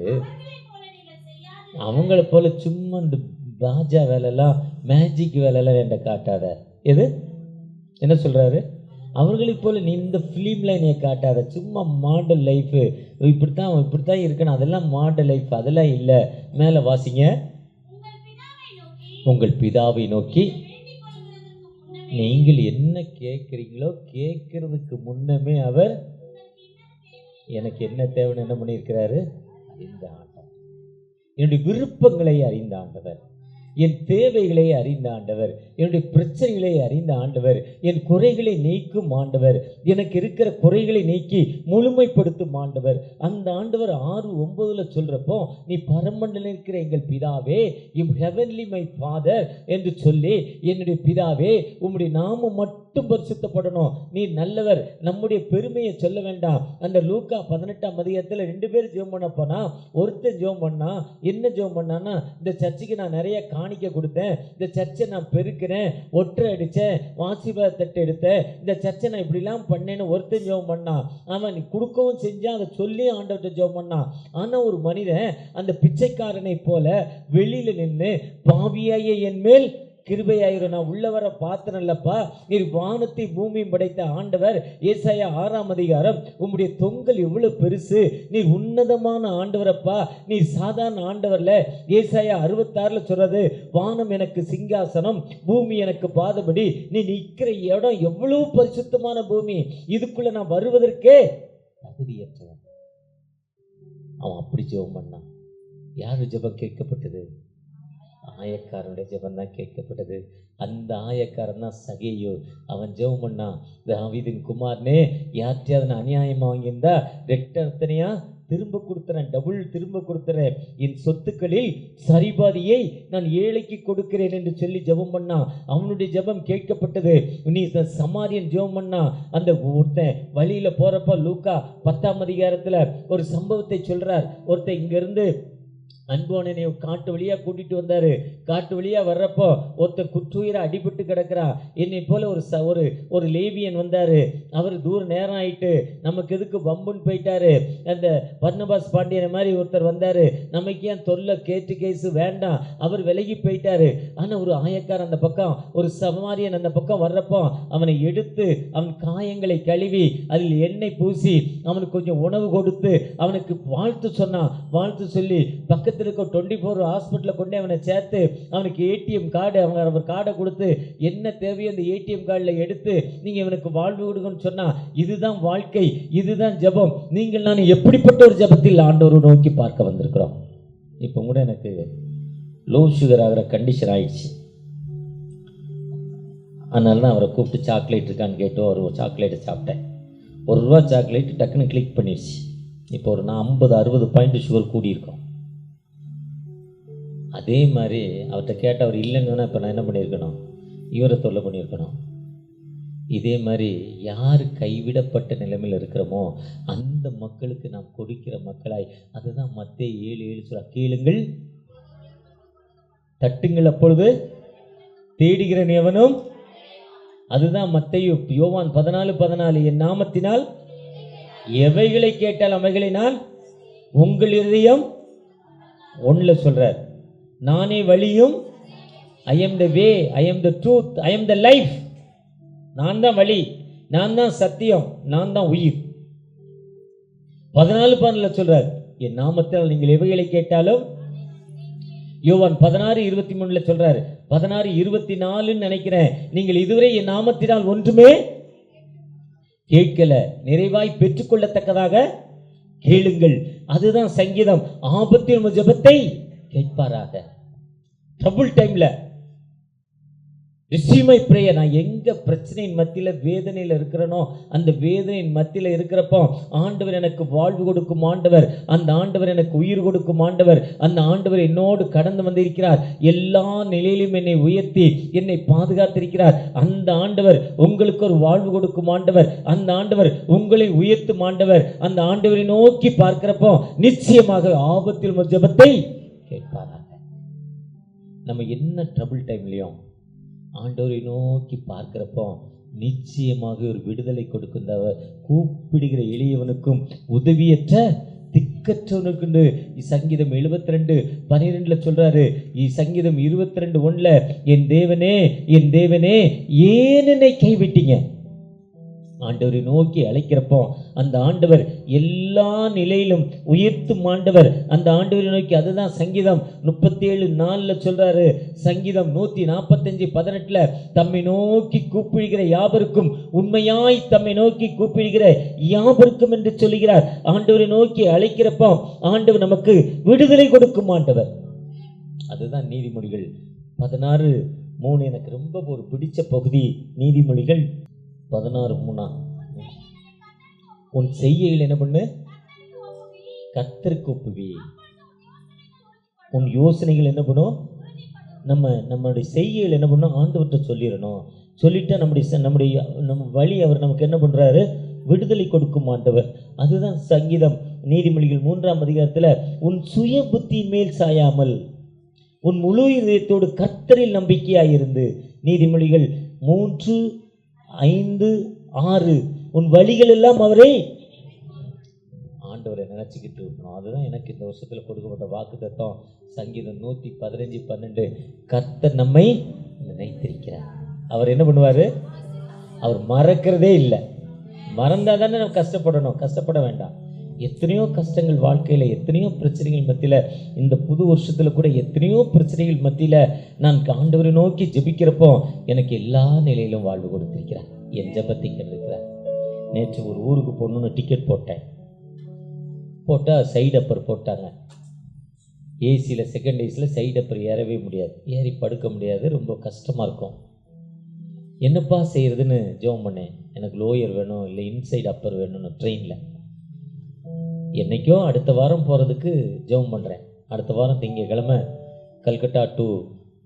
அவங்கள போல் சும்மா இந்த பாஜா வேலைலாம் மேஜிக் வேலைலாம் என்கிட்ட காட்டாத. எது என்ன சொல்கிறாரு? அவர்களைப் போல் நீ இந்த ஃபிலிமில் என்னையை காட்டாத. சும்மா மாடல் லைஃபு, இப்படித்தான் இருக்கணும், அதெல்லாம் மாடல் லைஃப், அதெல்லாம் இல்லை. மேலே வாசிங்க. உங்கள் பிதாவை நோக்கி நீங்கள் என்ன கேட்குறீங்களோ கேட்கறதுக்கு முன்னமே அவர் எனக்கு என்ன தேவைன்னு என்ன பண்ணியிருக்கிறாரு? அறிந்த ஆண்டவர். என்னுடைய விருப்பங்களை அறிந்த ஆண்டவர், என் தேவைகளை அறிந்த ஆண்டவர், என்னுடைய பிரச்சனைகளை அறிந்த ஆண்டவர், என் குறைகளை நீக்கும் ஆண்டவர், எனக்கு இருக்கிற குறைகளை நீக்கி முழுமைப்படுத்தும் ஆண்டவர். அந்த ஆண்டவர் 6:9 சொல்றப்போ, நீ பரமண்டலில் இருக்கிற எங்கள் பிதாவே, யூ ஹெவன்லி மை ஃபாதர் என்று சொல்லி, என்னுடைய பிதாவே உம்முடைய நாமம் மட்டும் பரிசுத்தப்படணும், நீ நல்லவர், நம்முடைய பெருமையை சொல்ல வேண்டாம். அந்த லூக்கா 18ஆம் அதிகாரத்தில் 2 பேர் ஜெபம் பண்ண போனா, ஒருத்தன் ஜெபம் பண்ணா, என்ன ஜெபம் பண்ணான்னா, இந்த சர்ச்சுக்கு நான் நிறைய காணிக்க கொடுத்தேன், இந்த சர்ச்சை நான் பெருக்கிறேன், ஒற்றை அடித்தேன், ஆசீர்வாத தட்டு எடுத்தேன், இந்த சர்ச்சை நான் இப்படிலாம் பண்ணேன்னு ஒருத்தன் ஜெபம் பண்ணான். அவன் நீ கொடுக்கவும் செஞ்சான், அதை சொல்லி ஆண்டவர்கிட்ட ஜெபம் பண்ணான். ஆனால் ஒரு மனிதன் அந்த பிச்சைக்காரனை போல வெளியில் நின்று, பாவியாய என் மேல் கிருபையாயிரும், நான் உள்ள வர பாத்திரம் இல்லப்பா, நீர் வானத்தை பூமியும் படைத்த ஆண்டவர். ஏசாயா 6ஆம் அதிகாரம், உம்முடைய தொங்கல் எவ்வளவு பெருசு, நீர் உன்னதமான ஆண்டவரப்பா, நீர் சாதாரண ஆண்டவர்ல. ஏசாயா 66 சொல்றது, வானம் எனக்கு சிங்காசனம், பூமி எனக்கு பாதபடி, நீ நிற்கிற இடம் எவ்வளவு பரிசுத்தமான பூமி, இதுக்குள்ள நான் வருவதற்கே தகுதியற்றவன். அவன் அப்படி ஜெபம் பண்ணான். யாரு ஜெபம் கேட்கப்பட்டது? ஆயக்காரனுடைய ஜெபம் தான் கேட்கப்பட்டது. அந்த ஆயக்காரன் தான் சகேயு. அவன் ஜெபம் பண்ணான், தாவீதின் குமாரனே, யார்ட்டையாவது நான் அநியாயமாக வாங்கியிருந்தா ரெட்டத்தனையா திரும்ப கொடுத்துறேன், டபுள் திரும்ப கொடுத்துறேன், என் சொத்துக்களில் சரிபாதியை நான் ஏழைக்கு கொடுக்கிறேன் என்று சொல்லி ஜெபம் பண்ணான். அவனுடைய ஜெபம் கேட்கப்பட்டது. நீ சமாரியன் ஜெபம் பண்ணா. அந்த ஒருத்தன் வழியில போறப்ப லூக்கா 10ஆம் அதிகாரத்துல ஒரு சம்பவத்தை சொல்றார். ஒருத்தன் இங்கிருந்து அன்போனனை காட்டு வழியாக கூட்டிகிட்டு வந்தார். காட்டு வழியாக வர்றப்போ ஒருத்தர் குற்றுயிரை அடிபட்டு கிடக்கிறா. என்னை போல் ஒரு லேவியன் வந்தார். அவர் தூர நேரம் ஆயிட்டு நமக்கு எதுக்கு பம்புன்னு போயிட்டாரு. அந்த பர்னபாஸ் பாண்டியனை மாதிரி ஒருத்தர் வந்தார். நமக்கு ஏன் தொல்லை கேட்டு கேஸு வேண்டாம், அவர் விலகி போயிட்டாரு. ஆனால் ஒரு ஆயக்கார் அந்த பக்கம், ஒரு சமாரியன் அந்த பக்கம் வர்றப்போ அவனை எடுத்து அவன் காயங்களை கழுவி அதில் எண்ணெய் பூசி அவனுக்கு கொஞ்சம் உணவு கொடுத்து அவனுக்கு வாழ்த்து சொன்னான். வாழ்த்து சொல்லி பக்கத்தில் இருக்க 24 ஹாஸ்பிட்டலில் கொண்டு அவனை சேர்த்து அவனுக்கு ஏடிஎம் கார்டு, அவர் கார்டை கொடுத்து என்ன தேவையோ அந்த ஏடிஎம் கார்டில் எடுத்து நீங்கள் இவனுக்கு வாழ்வு கொடுக்கணும்னு சொன்னால், இதுதான் வாழ்க்கை, இதுதான் ஜெபம். நீங்கள் நான் எப்படிப்பட்ட ஒரு ஜெபத்தில் ஆண்டவரை நோக்கி பார்க்க வந்திருக்கிறோம். இப்போ கூட எனக்கு லோ சுகர் ஆகிற கண்டிஷன் ஆயிடுச்சு. அதனால தான் அவரை கூப்பிட்டு சாக்லேட் இருக்கான்னு கேட்டு ஒரு சாக்லேட்டை சாப்பிட்டேன். ₹1 சாக்லேட் டக்குன்னு கிளிக் பண்ணிடுச்சு. இப்போ ஒரு 50-60 பாயிண்ட் சுகர் கூடியிருக்கோம். அதே மாதிரி அவர்கிட்ட கேட்ட அவர் இல்லைன்னு இப்போ நான் என்ன பண்ணியிருக்கணும்? இவரை தொல்லை பண்ணியிருக்கணும். இதே மாதிரி யார் கைவிடப்பட்ட நிலைமையில் இருக்கிறோமோ அந்த மக்களுக்கு நாம் கொடுக்கிற மக்களாய், அதுதான் மத்தேயு 7:7 சொல்ல, கேளுங்கள் தட்டுங்கள் அப்பொழுது தேடுகிற எவனும். அதுதான் மத்தேயு. யோவான் 14:14, என் நாமத்தினால் எவைகளை கேட்டால் அவைகளை நான் உங்கள் இதயம் ஒன்றுல சொல்றார். நானே வழியும், I am the way, I am the truth, I am the life. நான் தான் வழி, நான் தான் சத்தியம், நான் தான் உயிர். 14:12 சொல்றார், என் நாமத்தில் நீங்கள் எவைகளை கேட்டாலும். யோவான் 16:23 சொல்றாரு. 16:24 நினைக்கிறேன், நீங்கள் இதுவரை என் நாமத்தினால் ஒன்றுமே கேட்கல, நிறைவாய் பெற்றுக்கொள்ளத்தக்கதாக கேளுங்கள். அதுதான் சங்கீதம். ஆபத்தில் உமது ஜெபத்தை கேட்பாராக. ட்ரபிள் டைம்ல ரிசீவ் மை பிரேயர். நான் எங்க பிரச்சனையின் மத்தியில வேதனையில இருக்கிறனோ, அந்த வேதனையின் மத்தியில இருக்கிறப்போ ஆண்டவர் எனக்கு வாழ்வு கொடுக்கும் ஆண்டவர், அந்த ஆண்டவர் எனக்கு உயிர் கொடுக்கும் ஆண்டவர், அந்த ஆண்டவர் என்னோடு கடந்து வந்திருக்கிறார், எல்லா நிலையிலும் என்னை உயர்த்தி என்னை பாதுகாத்திருக்கிறார். அந்த ஆண்டவர் உங்களுக்கு ஒரு வாழ்வு கொடுக்கும் ஆண்டவர், அந்த ஆண்டவர் உங்களை உயர்த்தும் ஆண்டவர். அந்த ஆண்டவரை நோக்கி பார்க்கிறப்போ நிச்சயமாக ஆபத்தில் உமது ஜெபத்தை கேட்பாராக. நம்ம என்ன ட்ரபிள் டைம்லையும் ஆண்டவரை நோக்கி பார்க்கிறப்போ நிச்சயமாக ஒரு விடுதலை கொடுக்கின்றவர். கூப்பிடுகிற எளியவனுக்கும் உதவியற்ற திக்கற்றவனுக்கு சங்கீதம் 72:12 சொல்றாரு. சங்கீதம் 22:1 என் தேவனே என் தேவனே ஏன் என்னை கைவிட்டீங்க. ஆண்டவரை நோக்கி அழைக்கிறப்போ அந்த ஆண்டவர் எல்லா நிலையிலும் உயர்த்தும் ஆண்டவர். அந்த ஆண்டவரை நோக்கி, அதுதான் சங்கீதம் 37:4 சொல்றாரு. சங்கீதம் 145:18 தம்மை நோக்கி கூப்பிடுகிற யாவருக்கும், உண்மையாய் தம்மை நோக்கி கூப்பிடுகிற யாவருக்கும் என்று சொல்லுகிறார். ஆண்டவரை நோக்கி அழைக்கிறப்போ ஆண்டவர் நமக்கு விடுதலை கொடுக்கும் ஆண்டவர். அதுதான் நீதிமொழிகள் 16:3 எனக்கு ரொம்ப ஒரு பிடிச்ச பகுதி. நீதிமொழிகள் 16:3 உன் செய்கையில் என்ன பண்ணு, கர்த்தருக்கு ஒப்புவி. உன் யோசனைகள் என்ன பண்ணும், நம்மளுடைய செய்கையில் என்ன பண்ணும், ஆண்டவர்கிட்ட சொல்லிடணும். சொல்லிட்டா நம்ம வழி அவர் நமக்கு என்ன பண்றாரு, விடுதலை கொடுக்கும் ஆண்டவர். அதுதான் சங்கீதம். நீதிமொழிகள் 3ஆம் அதிகாரத்தில் உன் சுய புத்தியின் மேல் சாயாமல் உன் முழு இதயத்தோடு கர்த்தரில் நம்பிக்கையாயிருந்து. நீதிமொழிகள் 3:5-6 உன் வழிகள் எல்லாம் அவரை ஆண்டவரை நினைச்சுக்கிட்டு இருக்கணும். அதுதான் எனக்கு இந்த வருஷத்துல கொடுக்கப்பட்ட வாக்கு தத்துவம். சங்கீதம் 115:12 கர்த்தர் நம்மை நினைத்திருக்கிறார். அவர் என்ன பண்ணுவாரு, அவர் மறக்கிறதே இல்லை. மறந்தா தானே நம்ம கஷ்டப்படணும், கஷ்டப்பட வேண்டாம். எத்தனையோ கஷ்டங்கள் வாழ்க்கையில், எத்தனையோ பிரச்சனைகள் மத்தியில், இந்த புது வருஷத்தில் கூட எத்தனையோ பிரச்சனைகள் மத்தியில் நான் ஆண்டவரை நோக்கி ஜெபிக்கிறப்போ எனக்கு எல்லா நிலையிலும் வாழ்வு கொடுத்திருக்கிறார். என் ஜெபத்தை கேட்டிருக்கிறார். நேற்று ஒரு ஊருக்கு போகணுன்னு டிக்கெட் போட்டால் சைடு அப்பர் போட்டாங்க. ஏசியில் செகண்ட் ஏசியில் சைடு அப்பர் ஏறவே முடியாது, ஏறி படுக்க முடியாது, ரொம்ப கஷ்டமாக இருக்கும். என்னப்பா செய்கிறதுன்னு ஜெபம் பண்ணேன். எனக்கு லோயர் வேணும், இல்லை இன்சைடு அப்பர் வேணும்னு ட்ரெயினில். என்றைக்கோ அடுத்த வாரம் போகிறதுக்கு ஜெபம் பண்ணுறேன். அடுத்த வாரம் திங்கக்கிழமை கல்கட்டா டு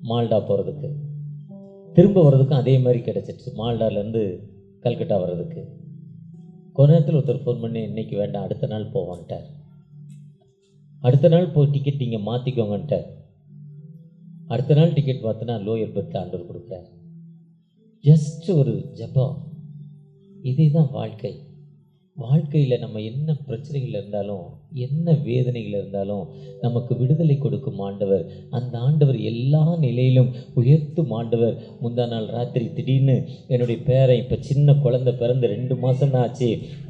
மால்டா போகிறதுக்கு, திரும்ப வர்றதுக்கும் அதே மாதிரி கிடச்சிடுச்சு. மால்டாலேருந்து கல்கட்டா வர்றதுக்கு கொஞ்ச நேரத்தில் ஒருத்தர் ஃபோன் பண்ணி இன்றைக்கி வேண்டாம் அடுத்த நாள் போவான்ட்டார். அடுத்த நாள் போய் டிக்கெட் நீங்கள் மாற்றிக்கோங்கன்ட்டார். அடுத்த நாள் டிக்கெட் பார்த்தினா லோயர் பெர்த் ஆண்டவர் கொடுக்குறார். ஜஸ்ட் ஒரு ஜெபம். இதே தான் வாழ்க்கை. வாழ்க்கையில் நம்ம என்ன பிரச்சனைகள் இருந்தாலும், என்ன வேதனைகள் இருந்தாலும் நமக்கு விடுதலை கொடுக்கும் ஆண்டவர். அந்த ஆண்டவர் எல்லா நிலையிலும் உயர்த்தும் ஆண்டவர். முந்தா நாள் ராத்திரி திடீர்னு என்னுடைய பேரன், இப்போ சின்ன குழந்தை பிறந்து 2 மாதம் தான் ஆச்சு,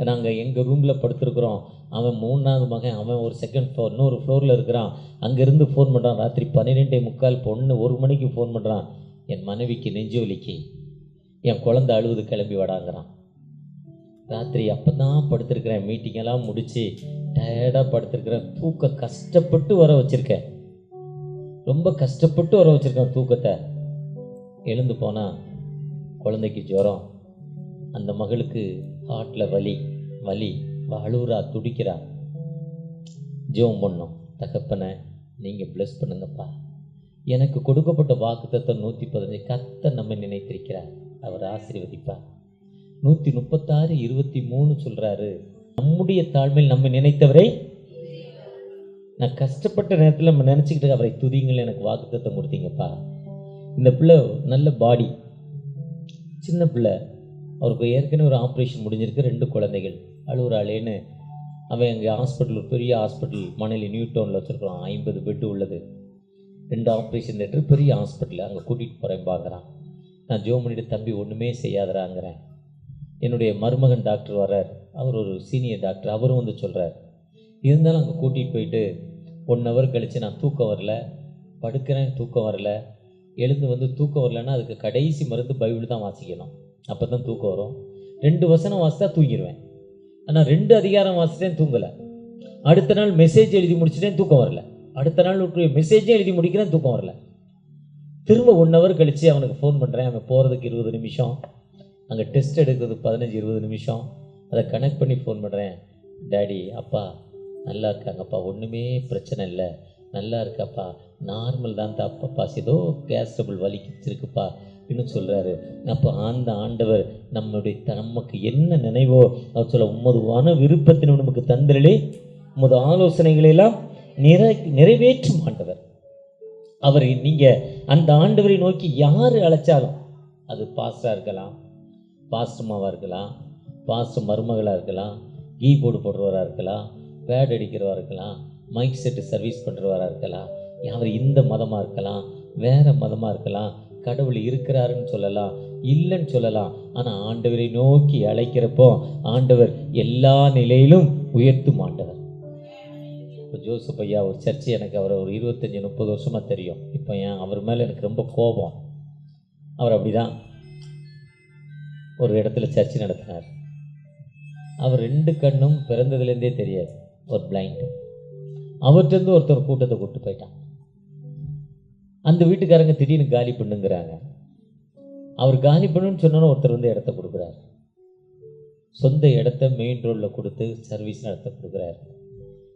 நாங்கள் எங்கள் ரூமில் படுத்துருக்குறோம். அவன் 3ஆவது மகன், அவன் ஒரு செகண்ட் ஃப்ளோர், இன்னொரு ஃப்ளோரில் இருக்கிறான். அங்கேருந்து ஃபோன் பண்ணுறான். ராத்திரி 12:45 பொண்ணு 1 மணிக்கு ஃபோன் பண்ணுறான். என் மனைவிக்கு நெஞ்சு வலிக்கு, என் குழந்தை அழுவுது, கிளம்பி வடாங்கிறான். ராத்திரி அப்போ தான் படுத்திருக்கிறேன், மீட்டிங்கெல்லாம் முடித்து டயர்டாக படுத்திருக்கிறேன். தூக்க கஷ்டப்பட்டு வர வச்சுருக்கேன், ரொம்ப கஷ்டப்பட்டு வர வச்சுருக்கேன் தூக்கத்தை. எழுந்து போனால் குழந்தைக்கு ஜுரம், அந்த மகளுக்கு ஹார்ட்டில் வலி அழுவுறா, துடிக்கிறா. ஜெபம் பண்ணோம். தகப்பனை நீங்கள் ப்ளஸ் பண்ணுங்கப்பா. எனக்கு கொடுக்கப்பட்ட வாக்குத்தத்தம் 115 கர்த்தர் நம்மை நினைத்திருக்கிறார், அவர் ஆசீர்வதிப்பார். 136:23 சொல்றாரு, நம்முடைய தாழ்மையில் நம்ம நினைத்தவரை. நான் கஷ்டப்பட்ட நேரத்தில் நம்ம நினச்சிக்கிட்டு அவரை துதிங்கள், எனக்கு வாக்குத்தத்தம் கொடுத்தீங்கப்பா. இந்த பிள்ளை நல்ல பாடி, சின்ன பிள்ளை, அவருக்கு ஏற்கனவே ஒரு ஆப்ரேஷன் முடிஞ்சிருக்கு, 2 குழந்தைகள், அழுவுறாளேன்னு அவன் எங்கள் ஹாஸ்பிட்டல், பெரிய ஹாஸ்பிட்டல் மணலி நியூ டவுனில் வச்சுருக்குறான், 50 பெட்டு உள்ளது, 2 ஆப்ரேஷன் தேட்டர், பெரிய ஹாஸ்பிட்டல், அங்கே கூட்டிகிட்டு போகிறேன் பார்க்குறான். நான் ஜோ பண்ணிட்டு தம்பி ஒன்றுமே செய்யாதராங்கிறேன். என்னுடைய மருமகன் டாக்டர் வர்றார், அவர் ஒரு சீனியர் டாக்டர், அவரும் வந்து சொல்கிறார். இருந்தாலும் அங்கே கூட்டிகிட்டு போயிட்டு 1 ஹவர் கழித்து நான் தூக்கம் வரல, படுக்கிறேன், தூக்கம் வரல, எழுந்து வந்து தூக்கம் வரலன்னா அதுக்கு கடைசி மருந்து பைபிள் தான் வாசிக்கணும், அப்போ தான் தூக்கம் வரும். 2 வசனம் வாசித்தா தூங்கிடுவேன். ஆனால் 2 அதிகாரம் வாசித்தேன், தூங்கலை. அடுத்த நாள் மெசேஜ் எழுதி முடிச்சுட்டேன், தூக்கம் வரல. அடுத்த நாள் மெசேஜே எழுதி முடிக்கிறேன், தூக்கம் வரல. திரும்ப 1 hour கழித்து அவனுக்கு ஃபோன் பண்ணுறேன். அவன் போகிறதுக்கு 20 நிமிஷம், அங்கே டெஸ்ட் எடுக்கிறது 15-20 நிமிஷம். அதை கனெக்ட் பண்ணி ஃபோன் பண்ணுறேன். டேடி, அப்பா நல்லா இருக்காங்கப்பா, ஒன்றுமே பிரச்சனை இல்லை, நல்லா இருக்காப்பா, நார்மல் தான் தாப்பா, ஏதோ கேஸ் ட்ரபிள் வலிக்குச்சுருக்குப்பா அப்படின்னு சொல்கிறாரு. அப்போ அந்த ஆண்டவர் நமக்கு என்ன நினைவோ அவர் சொல்ல, உமதுவான விருப்பத்தின் நமக்கு தந்திரலே உமது ஆலோசனைகளெல்லாம் நிறைவேற்றும் ஆண்டவர். அவர் நீங்கள் அந்த ஆண்டவரை நோக்கி யார் அழைச்சாலும், அது பாஸ்டராக இருக்கலாம், பாஸ்டர்மாவாக இருக்கலாம், பாஸ்டர் மருமகளாக இருக்கலாம், கீபோர்டு போடுறவராக இருக்கலாம், பேட் அடிக்கிறவராக இருக்கலாம், மைக் செட்டு சர்வீஸ் பண்ணுறவராக இருக்கலாம், அவர் இந்த மதமாக இருக்கலாம், வேறு மதமாக இருக்கலாம், கடவுள் இருக்கிறாருன்னு சொல்லலாம், இல்லைன்னு சொல்லலாம். ஆனால் ஆண்டவரை நோக்கி அழைக்கிறப்போ ஆண்டவர் எல்லா நிலையிலும் உயர்த்தும் ஆண்டவர். இப்போ ஜோசப் ஐயா ஒரு சர்ச்சு, எனக்கு அவரை ஒரு 25-30 வருஷமாக தெரியும். இப்போ அவர் மேலே எனக்கு ரொம்ப கோபம். அவர் அப்படி தான் ஒரு இடத்துல சர்ச்சு நடத்தினார். அவர் 2 கண்ணும் பிறந்ததுலேருந்தே தெரியாது, ஒரு பிளைண்டு. அவர்கிட்டருந்து ஒருத்தர் கூட்டத்தை கூப்பிட்டு போயிட்டான். அந்த வீட்டுக்காரங்க திடீர்னு காலி பண்ணுங்கிறாங்க. அவர் காலி பண்ணுன்னு சொன்னாலும் ஒருத்தர் வந்து இடத்த கொடுக்குறாரு. சொந்த இடத்த மெயின் ரோடில் கொடுத்து சர்வீஸ் நடத்த கொடுக்குறாரு.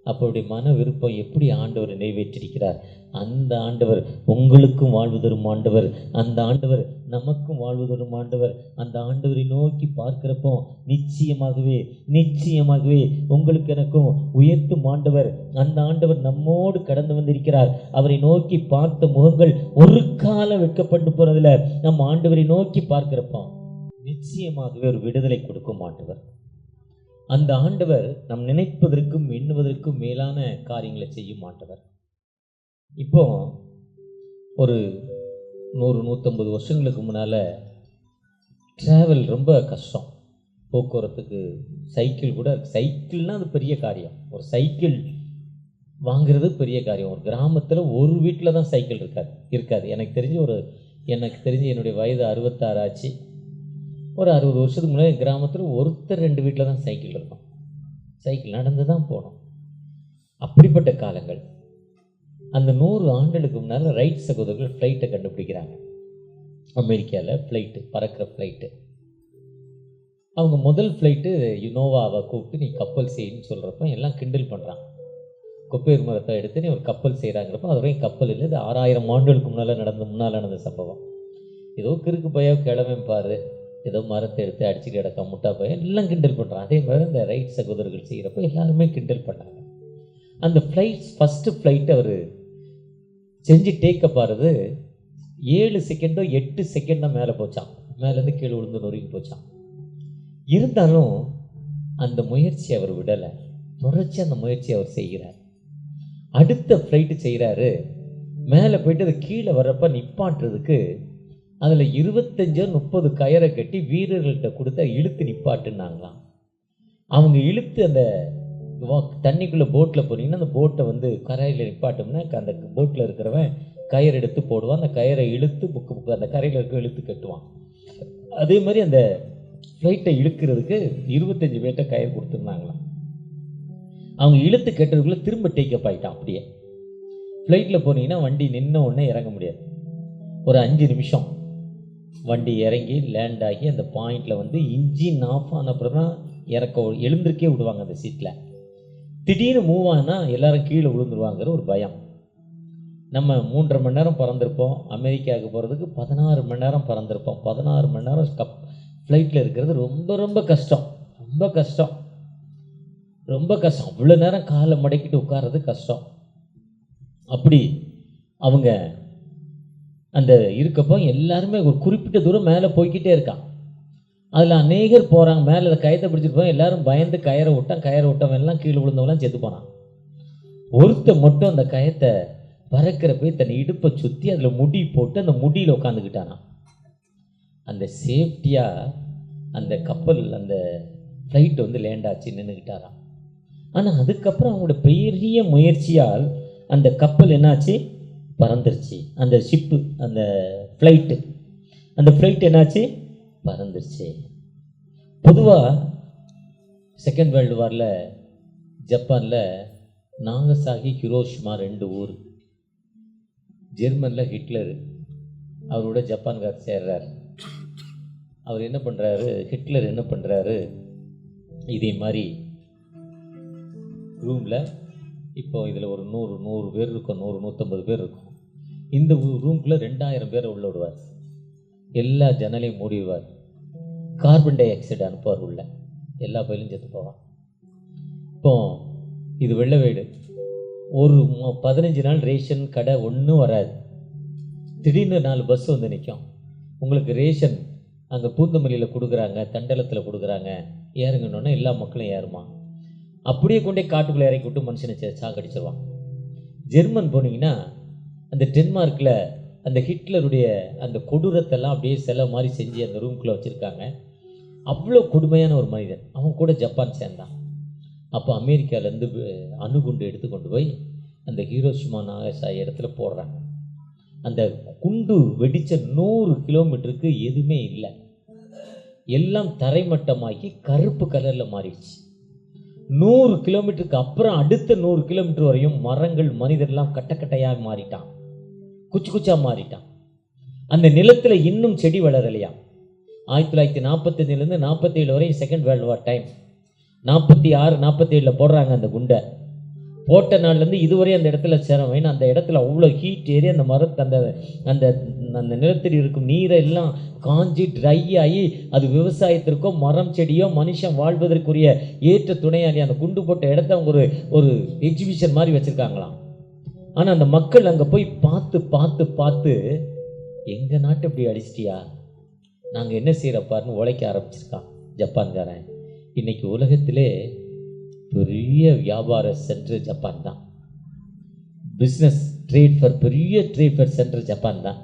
அப்போடைய மன விருப்பம் எப்படி ஆண்டவர் நிறைவேற்றிருக்கிறார். அந்த ஆண்டவர் உங்களுக்கும் வாழ்வு தரும் ஆண்டவர், அந்த ஆண்டவர் நமக்கும் வாழ்வு தரும் ஆண்டவர். அந்த ஆண்டவரை நோக்கி பார்க்கிறப்போ நிச்சயமாகவே உங்களுக்கு எனக்கும் உயர்த்தும் ஆண்டவர். அந்த ஆண்டவர் நம்மோடு கடந்து வந்திருக்கிறார். அவரை நோக்கி பார்த்த முகங்கள் ஒரு காலம் வெட்கப்பட்டு போறதில்ல. நம்ம ஆண்டவரை நோக்கி பார்க்கிறப்போ நிச்சயமாகவே ஒரு விடுதலை கொடுக்கும் ஆண்டவர். அந்த ஆண்டவர் நம் நினைப்பதற்கும் எண்ணுவதற்கும் மேலான காரியங்களை செய்யும் ஆண்டவர். இப்போ ஒரு 100-150 வருஷங்களுக்கு முன்னால் ட்ராவல் ரொம்ப கஷ்டம். போக்குவரத்துக்கு சைக்கிள் கூட, சைக்கிள்னால் அது பெரிய காரியம். ஒரு சைக்கிள் வாங்கிறது பெரிய காரியம். ஒரு கிராமத்தில் ஒரு வீட்டில் தான் சைக்கிள் இருக்காது. எனக்கு தெரிஞ்சு என்னுடைய வயது 66 ஆச்சு. ஒரு 60 வருஷத்துக்கு முன்னாடி கிராமத்தில் ஒருத்தர் 2 வீட்டில் தான் சைக்கிள் இருக்கும். சைக்கிள் நடந்து தான் போனோம். அப்படிப்பட்ட காலங்கள். அந்த 100 ஆண்டுகளுக்கு முன்னால் ரைட் சகோதரர்கள் ஃப்ளைட்டை கண்டுபிடிக்கிறாங்க. அமெரிக்காவில் ஃப்ளைட்டு, பறக்கிற ஃப்ளைட்டு. அவங்க முதல் ஃப்ளைட்டு யுனோவாவை கூப்பிட்டு நீ கப்பல் செய்யணும்னு சொல்கிறப்ப எல்லாம் கிண்டல் பண்ணுறான். கொப்பேர் மரத்தை எடுத்து நீ ஒரு கப்பல் செய்கிறாங்கிறப்ப அது வரையும் கப்பல் இல்லை. இது 6000 ஆண்டுகளுக்கு முன்னால் நடந்த சம்பவம். ஏதோ கிறுக்கு பையா கிழவன் பாரு, ஏதோ மரத்தை எடுத்து அடிச்சுட்டு கிடக்க முட்டா பையன், எல்லாம் கிண்டல் பண்ணுறான். அதே மாதிரி இந்த ரைட் சகோதரர்கள் செய்கிறப்ப எல்லாருமே கிண்டல் பண்ணாங்க. அந்த ஃபஸ்ட்டு ஃப்ளைட் அவர் செஞ்சு டேக்கப் ஆகிறது 7 செகண்டோ 8 செகண்டோ மேலே போச்சான். மேலேருந்து கீழே விழுந்து நொறுங்கி போச்சான். இருந்தாலும் அந்த முயற்சி அவர் விடலை. தொடர்ச்சி அந்த முயற்சி அவர் செய்கிறார். அடுத்த ஃப்ளைட்டு செய்கிறாரு. மேலே போயிட்டு அது கீழே வர்றப்ப நிப்பாட்டுறதுக்கு அதில் 25-30 கயரை கட்டி வீரர்கள்ட்ட கொடுத்து இழுத்து நிப்பாட்டுனாங்களாம். அவங்க இழுத்து அந்த தண்ணிக்குள்ளே போட்டில் போனீங்கன்னா அந்த போட்டை வந்து கரையில் நிப்பாட்டோம்னா அந்த போட்டில் இருக்கிறவன் கயிறு எடுத்து போடுவான். அந்த கயிறை இழுத்து புக்கு அந்த கரையில் இருக்க இழுத்து கட்டுவான். அதே மாதிரி அந்த ஃப்ளைட்டை இழுக்கிறதுக்கு 25 பேர்கிட்ட கயிறு கொடுத்துருந்தாங்களாம். அவங்க இழுத்து கட்டுறதுக்குள்ளே திரும்ப டேக்கப் ஆகிட்டான். அப்படியே ஃப்ளைட்டில் போனீங்கன்னா வண்டி நின்ன உடனே இறங்க முடியாது. ஒரு 5 நிமிஷம் வண்டி இறங்கி லேண்ட் ஆகி அந்த பாயிண்டில் வந்து இன்ஜின் ஆஃப் ஆன அப்புறம் தான் எழுந்திருக்கே விடுவாங்க அந்த சீட்டில். திடீர்னு மூவ் ஆனால் எல்லாரும் கீழே விழுந்துருவாங்கிற ஒரு பயம். நம்ம 3.5 மணி நேரம் பறந்துருப்போம். அமெரிக்காவுக்கு போகிறதுக்கு 16 மணி நேரம் பறந்துருப்போம். 16 மணி நேரம் ஃப்ளைட்டில் இருக்கிறது ரொம்ப கஷ்டம். அவ்வளோ நேரம் காலை மடக்கிட்டு உட்கார்றது கஷ்டம். அப்படி அவங்க அந்த இருக்கப்போ எல்லாருமே ஒரு குறிப்பிட்ட தூரம் மேலே போய்கிட்டே இருக்கான். அதில் அநேகர் போகிறாங்க. மேலே அதை கயத்தை பிடிச்சிட்டு போய் எல்லாரும் பயந்து கயிறை விட்டவன் எல்லாம் கீழே விழுந்தவங்களாம் செத்து போனான். ஒருத்தர் மட்டும் அந்த கயத்தை பறக்கிறப்ப தன் இடுப்பை சுற்றி அதில் முடி போட்டு அந்த முடியில் உட்காந்துக்கிட்டானா. அந்த சேஃப்டியாக அந்த கப்பல் அந்த ஃப்ளைட் வந்து லேண்ட் ஆச்சு, நின்றுக்கிட்டாராம். ஆனால் அதுக்கப்புறம் அவங்களோட பெரிய முயற்சியால் அந்த கப்பல் என்னாச்சு, பறந்துருச்சு. அந்த ஷிப்பு, அந்த ஃப்ளைட் என்னாச்சு, பறந்துருச்சு. பொதுவாக செகண்ட் வேர்ல்டு வாரில் ஜப்பானில் நாகசாகி, ஹிரோஷிமா 2 ஊர். ஜெர்மனில் ஹிட்லர் அவரோட ஜப்பான்கார் சேர்றார். அவர் என்ன பண்ணுறாரு, ஹிட்லர் என்ன பண்ணுறாரு, இதே மாதிரி ரூமில் இப்போ இதில் ஒரு 100 பேர் இருக்கும், 150 பேர் இருக்கும். இந்த ரூம்குள்ளே 2000 பேரை உள்ள விடுவார். எல்லா ஜன்னலையும் மூடிடுவார். கார்பன் டை ஆக்சைடு அனுப்புவார் உள்ள. எல்லா பயிலும் செத்து போவான். இப்போ இது வெள்ளை வீடு. ஒரு 15 நாள் ரேஷன் கடை ஒன்றும் வராது. திடீர்னு 4 பஸ் வந்து நிற்கும். உங்களுக்கு ரேஷன் அங்கே பூந்தமல்லியில் கொடுக்குறாங்க, தண்டலத்தில் கொடுக்குறாங்க, ஏறுங்கன்னொன்னே எல்லா மக்களும் ஏறுமா. அப்படியே கொண்டே காட்டுக்குள்ளே இறக்கி விட்டு மனுஷனை சாக்கடிச்சிருவான். ஜெர்மன் போனீங்கன்னா அந்த டென்மார்க்கில் அந்த ஹிட்லருடைய அந்த கொடூரத்தெல்லாம் அப்படியே சிலை மாதிரி செஞ்சு அந்த ரூம்குள்ளே வச்சுருக்காங்க. அவ்வளோ கொடுமையான ஒரு மனிதன். அவன் கூட ஜப்பான் சேர்ந்தான். அப்போ அமெரிக்காவிலேருந்து அணுகுண்டு எடுத்து கொண்டு போய் அந்த ஹீரோஷிமா நாகசாகி இடத்துல போடுறாங்க. அந்த குண்டு வெடித்த 100 கிலோமீட்டருக்கு எதுவுமே இல்லை. எல்லாம் தரைமட்டமாக்கி கருப்பு கலரில் மாறிடுச்சு. 100 கிலோமீட்டருக்கு அப்புறம் அடுத்த 100 கிலோமீட்டர் வரையும் மரங்கள், மனிதர்லாம் கட்டக்கட்டையாக மாறிட்டான், குச்சி குச்சா மாறிட்டான். அந்த நிலத்தில் இன்னும் செடி வளரலையா. 1945 47 வரையும் செகண்ட் வேர்ல்டு வார் டைம். 46 47 போடுறாங்க அந்த குண்டை. போட்ட நாள்லேருந்து இதுவரை அந்த இடத்துல சேரும். ஏன்னா அந்த இடத்துல அவ்வளோ ஹீட் ஏறி அந்த மரத்து அந்த அந்த அந்த நிலத்தில் இருக்கும் நீரை எல்லாம் காஞ்சி ட்ரை ஆகி அது விவசாயத்திற்கோ மரம் செடியோ மனுஷன் வாழ்வதற்குரிய ஏற்ற துணையாளி. அந்த குண்டு போட்ட இடத்த அவங்க ஒரு எக்ஸிபிஷன் மாதிரி வச்சுருக்காங்களாம். ஆனால் அந்த மக்கள் அங்கே போய் பார்த்து பார்த்து பார்த்து எங்கள் நாட்டை இப்படி அடிச்சிட்டியா, நாங்கள் என்ன செய்கிறப்பாருன்னு உழைக்க ஆரம்பிச்சிருக்கான் ஜப்பான்காரன். இன்றைக்கி உலகத்திலே பெரிய வியாபார சென்டர் ஜப்பான் தான். பிஸ்னஸ் பெரிய ட்ரேட் ஃபர் சென்டர் ஜப்பான் தான்.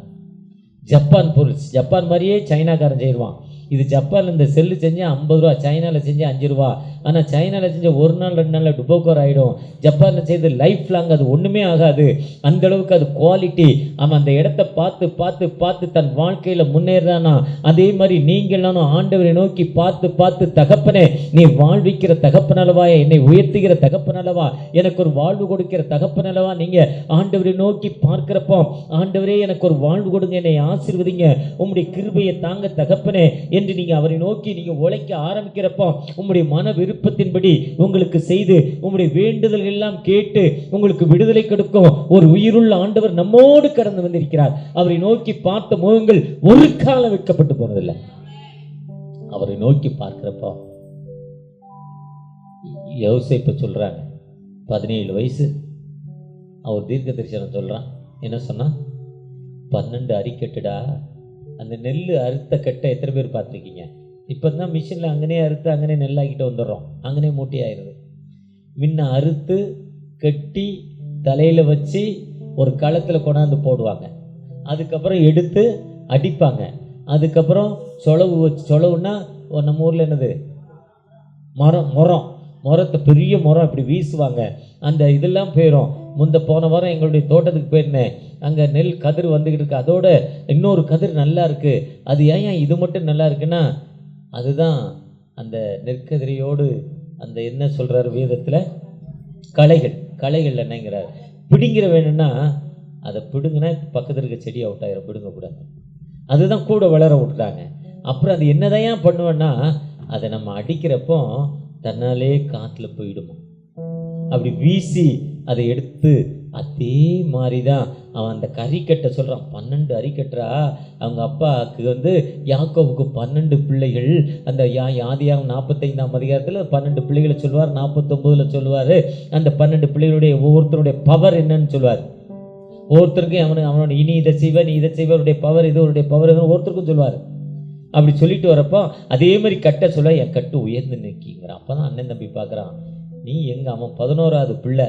ஜப்பான் பொருள் ஜப்பான் மாதிரியே சைனாக்காரன் செய்வான். இது ஜப்பானில் இந்த செல்லு செஞ்சால் 50 ரூபா, சைனாவில் செஞ்சால் 5 ரூபா. ஆனால் சைனாவில் செஞ்ச 1 நாள் 2 நாளில் டுபோக்கோர் ஆகிடும். ஜப்பானில் செய்து லைஃப் லாங் அது ஒன்றுமே ஆகாது. அந்தளவுக்கு அது குவாலிட்டி. அவன் அந்த இடத்த பார்த்து பார்த்து பார்த்து தன் வாழ்க்கையில் முன்னேறானா. அதே மாதிரி நீங்களும் ஆண்டவரை நோக்கி பார்த்து பார்த்து, தகப்பனே நீ வாழ்விக்கிற தகப்பனளவா, என்னை உயர்த்துகிற தகப்பனளவா, எனக்கு ஒரு வாழ்வு கொடுக்கிற தகப்பனளவா, நீங்கள் ஆண்டவரை நோக்கி பார்க்கிறப்போ, ஆண்டவரே எனக்கு ஒரு வாழ்வு கொடுங்க, என்னை ஆசீர்வதிங்க, உம்முடைய கிருபையை தாங்க தகப்பனே என்று நீங்கள் அவரை நோக்கி நீங்கள் உழைக்க ஆரம்பிக்கிறப்போ உங்களுடைய மன விருப்பத்தின்படி உங்களுக்கு செய்து உங்களுடைய வேண்டுதல்கள் எல்லாம் கேட்டு உங்களுக்கு விடுதலை கொடுக்கும் ஒரு உயிருள்ள ஆண்டவர் நம்மோடு கடந்து வந்திருக்கிறார். அவரை நோக்கி பார்த்த முகங்கள் ஒரு காலம் வைக்கப்பட்டு போனதில்லை. அவரை நோக்கி பார்க்கிறப்போ யோசேப்பை சொல்றாங்க, 17 வயசு, அவர் தீர்க்க தரிசனம் சொல்றான். என்ன சொன்னா, 12 அரிக்கட்டுடா. அந்த நெல் அறுத்த கட்டை எத்தனை பேர் பார்த்துருக்கீங்க? இப்போ தான் மிஷினில் அங்கனே அறுத்து அங்கனே நெல்லாக்கிட்டு வந்துடுறோம், அங்கனே மூட்டி ஆயிடுது. முன்ன அறுத்து கட்டி தலையில் வச்சு ஒரு களத்தில் கொண்டாந்து போடுவாங்க. அதுக்கப்புறம் எடுத்து அடிப்பாங்க. அதுக்கப்புறம் சொலவுன்னா நம்ம ஊரில் என்னது, முறத்தை பெரிய முறம் இப்படி வீசுவாங்க. அந்த இதெல்லாம் போயிடும். போன வாரம் எங்களுடைய தோட்டத்துக்கு போயிருந்தேன். அங்கே நெல் கதிர் வந்துக்கிட்டு இருக்கு. அதோட இன்னொரு கதிர் நல்லா இருக்குது. அது ஏன் இது மட்டும் நல்லா இருக்குன்னா, அதுதான் அந்த நெற்கதிரையோடு அந்த என்ன சொல்கிறார் வேதத்தில், களைகள் என்னங்கிறார். பிடுங்கிற வேணும்னா அதை பிடுங்கினா பக்கத்தில் இருக்க செடி அவுட் ஆகிரும், பிடுங்கக்கூடாது. அதுதான் கூட வளர விட்டுட்டாங்க. அப்புறம் அது என்னதான் பண்ணுவேன்னா, அதை நம்ம அடிக்கிறப்போ தன்னாலே காற்றுல போயிடுமா. அப்படி வீசி அதை எடுத்து அதே மாதிரி தான் அவன் அந்த கறிக்கட்டை சொல்கிறான். 12 அரிக்கட்டா. அவங்க அப்பாவுக்கு யாக்கோவுக்கு 12 பிள்ளைகள். அந்த ஆதியாகமம் 45ஆம் அதிகாரத்தில் 12 பிள்ளைகளை சொல்லுவார், 49 சொல்லுவார். அந்த 12 பிள்ளைகளுடைய ஒவ்வொருத்தருடைய பவர் என்னன்னு சொல்லுவார். ஒவ்வொருத்தருக்கும் அவனோட இனி இதை செய்வார், நீ இதை செய்வருடைய பவர் இது, அவருடைய பவர் இது ஒவ்வொருத்தருக்கும் சொல்லுவார். அப்படி சொல்லிட்டு வரப்போ அதே மாதிரி கட்டை சொல்ல, என் கட்டு உயர்ந்து நிற்கிங்கிறான். அப்போ தான் அண்ணன் தம்பி பார்க்குறான், நீ எங்க, அவன் 11வது பிள்ளை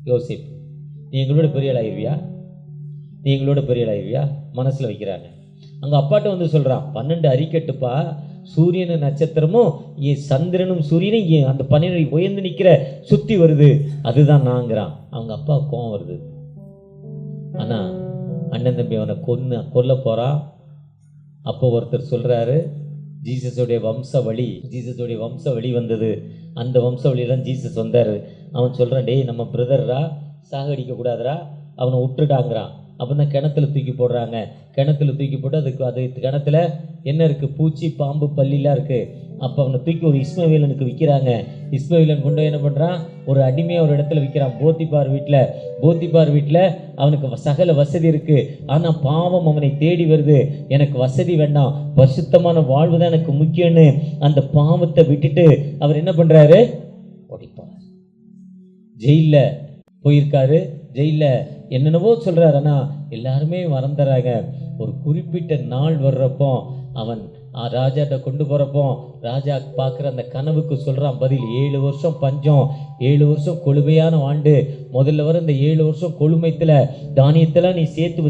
யோசிப்பு, நீ எங்களோட பெரிய ஆளாயிருவியா, மனசில் வைக்கிறாங்க. அங்கே அப்பாட்ட சொல்கிறான், 12 அரிக்கட்டுப்பா, சூரியனும் நட்சத்திரமும் சந்திரனும் சூரியனும் அந்த 12 உயர்ந்து நிற்கிற சுற்றி வருது, அதுதான் நாங்கிறான். அவங்க அப்பா கோவம் வருது. ஆனால் அண்ணன் தம்பி அவனை கொல்ல போகிறான். அப்போ ஒருத்தர் சொல்கிறாரு, ஜீசஸோடைய வம்ச வழி வந்தது. அந்த வம்ச வழியில ஜீசஸ் வந்தார். அவன் சொல்கிறான், டேய் நம்ம பிரதர்ரா, சாகடிக்க கூடாதுரா, அவனை விட்டுட்டாங்கிறான். அப்போ தான் கிணத்துல தூக்கி போடுறாங்க. கிணத்துல தூக்கி போட்டு அது கிணத்துல என்ன இருக்குது, பூச்சி பாம்பு பல்லிலாம் இருக்குது. அப்போ அவனை தூக்கி ஒரு இஸ்மவேலனுக்கு விற்கிறாங்க. இஸ்மவேலன் கொண்டு என்ன பண்ணுறான், ஒரு அடிமையாக ஒரு இடத்துல விற்கிறான், போத்திபார் வீட்டில் அவனுக்கு சகல வசதி இருக்குது. ஆனால் பாவம் அவனை தேடி வருது. எனக்கு வசதி வேண்டாம், பரிசுத்தமான வாழ்வு தான் எனக்கு முக்கியம்னு அந்த பாவத்தை விட்டுட்டு அவர் என்ன பண்ணுறாரு, ஓடிப்பார். ஜெயிலில் போயிருக்காரு. ஜெயிலில் என்னென்னவோ சொல்கிறார், ஆனால் எல்லாருமே மறந்துடுறாங்க. ஒரு குறிப்பிட்ட நாள் வர்றப்போ அவன் ராஜாட்ட கொண்டு போகிறப்போ ராஜா பார்க்குற அந்த கனவுக்கு சொல்கிறான் பதில். 7 வருஷம் பஞ்சம், 7 வருஷம் கொழுமையான ஆண்டு. முதல்ல வர இந்த 7 வருஷம் கொழுமைத்தில் தானியத்தெல்லாம் நீ சேர்த்து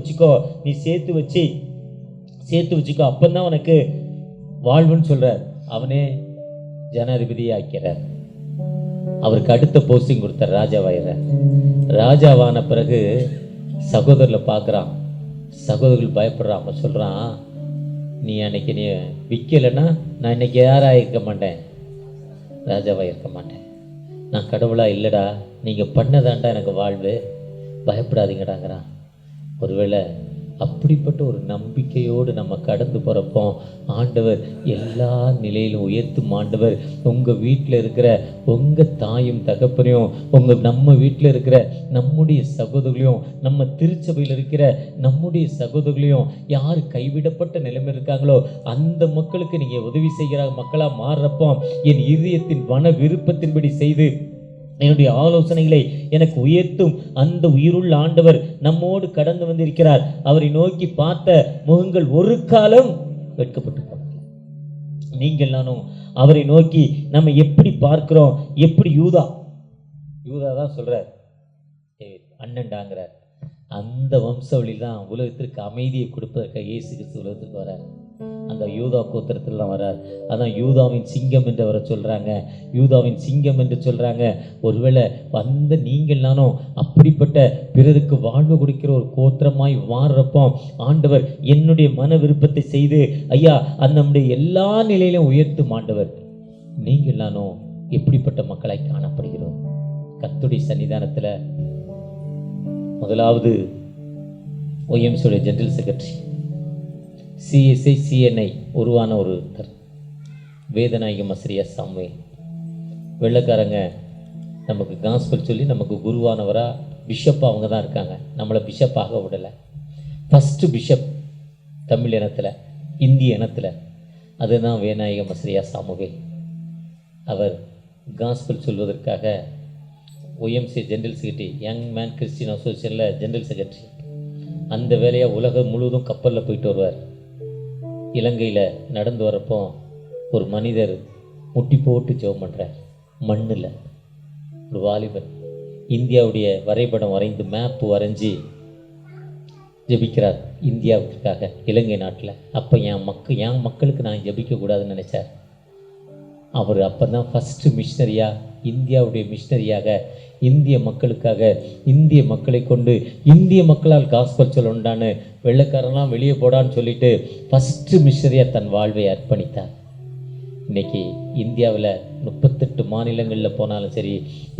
வச்சுக்கோ, அப்பந்தான் உனக்கு வாழ்வுன்னு சொல்கிறார். அவனே ஜனாதிபதியை ஆக்கிறார். அவருக்கு அடுத்த போஸ்டிங் கொடுத்தார், ராஜாவான பிறகு சகோதரில் பார்க்குறான். சகோதரர்கள் பயப்படுறான். அவன் சொல்கிறான், நீ அன்னைக்கு நீ விற்கலைன்னா நான் இன்னைக்கு யாராக இருக்க மாட்டேன், ராஜாவாக இருக்க மாட்டேன். நான் கடவுளாக இல்லைடா, நீங்கள் பண்ணதாண்டா எனக்கு வாழ்வு, பயப்படாதீங்கடாங்கிறான். ஒருவேளை அப்படிப்பட்ட ஒரு நம்பிக்கையோடு நம்ம கடந்து போகிறப்போ ஆண்டவர் எல்லா நிலையிலும் உயர்த்தும். ஆண்டவர் உங்கள் வீட்டில் இருக்கிற உங்கள் தாயும் தகப்பனையும், நம்ம வீட்டில் இருக்கிற நம்முடைய சகோதரர்களையும், நம்ம திருச்சபையில் இருக்கிற நம்முடைய சகோதரர்களையும், யார் கைவிடப்பட்ட நிலைமை இருக்காங்களோ அந்த மக்களுக்கு நீங்கள் உதவி செய்கிற மக்களாக மாறுறப்போ என் இதயத்தின் மன விருப்பத்தின்படி செய்து என்னுடைய ஆலோசனைகளை எனக்கு உயர்த்தும் அந்த உயிருள்ள ஆண்டவர் நம்மோடு கடந்து வந்திருக்கிறார். அவரை நோக்கி பார்த்த முகங்கள் ஒரு காலம் வெட்கப்பட்டு போனாங்க. நீங்கள் நானும் அவரை நோக்கி நம்ம எப்படி பார்க்கிறோம், எப்படி யூதா தான் சொல்றார், அண்ணன்டாங்கிறார். அந்த வம்சவழியில் தான் உலகத்திற்கு அமைதியை கொடுப்பதற்காக இயேசு கிறிஸ்து உலகத்துக்கு வரார். அந்த யூதா கோத்திரத்திலாம் வரார். அதான் யூதாவின் சிங்கம் என்று அவரை சொல்கிறாங்க, யூதாவின் சிங்கம் என்று சொல்கிறாங்க. ஒருவேளை வந்த நீங்கள் நானும் அப்படிப்பட்ட பிறருக்கு வாழ்வு கொடுக்கிற ஒரு கோத்திரமாய் மாறுறப்போ ஆண்டவர் என்னுடைய மன விருப்பத்தை செய்து ஐயா அந்த நம்முடைய எல்லா நிலையிலும் உயர்த்தும் ஆண்டவர். நீங்கள் நானும் எப்படிப்பட்ட மக்களாய் காணப்படுகிறோம் கர்த்தருடைய சன்னிதானத்தில். முதலாவது OMCயோட ஜெனரல் செக்ரட்டரி, CSI CNI உருவான ஒருத்தர் வேதநாயகம் மஸ்ரியா சாமுவேல். வெள்ளைக்காரங்க நமக்கு காஸ்பல் சொல்லி நமக்கு குருவானவரா பிஷப் அவங்க தான் இருக்காங்க, நம்மளை பிஷப் ஆக விடலை. ஃபஸ்ட்டு பிஷப் தமிழ் இனத்தில், இந்திய இனத்தில், அதுதான் வேதநாயகம் மஸ்ரியா சாமுவேல். அவர் காஸ்பல் சொல்வதற்காக OMC general secretary, young man Christian அசோசியேஷனில் ஜெனரல் செக்ரட்டரி. அந்த வேலையாக உலகம் முழுவதும் கப்பலில் போயிட்டு வருவார். இலங்கையில் நடந்து வரப்போ ஒரு மனிதர் முட்டி போட்டு ஜெபம் பண்ணுறார். மண்ணில் ஒரு வாலிபன் இந்தியாவுடைய வரைபடம் வரைந்து மேப்பு வரைஞ்சி ஜெபிக்கிறார் இந்தியாவுக்காக, இலங்கை நாட்டில். அப்போ என் மக்களுக்கு நான் ஜெபிக்கக்கூடாதுன்னு நினச்சார். அவர் அப்போ தான் ஃபஸ்ட்டு மிஷினரியாக, இந்தியாவுடைய மிஷினரியாக, இந்திய மக்களுக்காக, இந்திய மக்களை கொண்டு இந்திய மக்களால் காஸ்பல் சொல்லணுண்டான்னு வெள்ளைக்காரன்லாம் வெளியே போடான்னு சொல்லிட்டு ஃபஸ்ட்டு மிஷினரியாக தன் வாழ்வை அர்ப்பணித்தார். இன்றைக்கி இந்தியாவில் 38 மாநிலங்களில் போனாலும் சரி,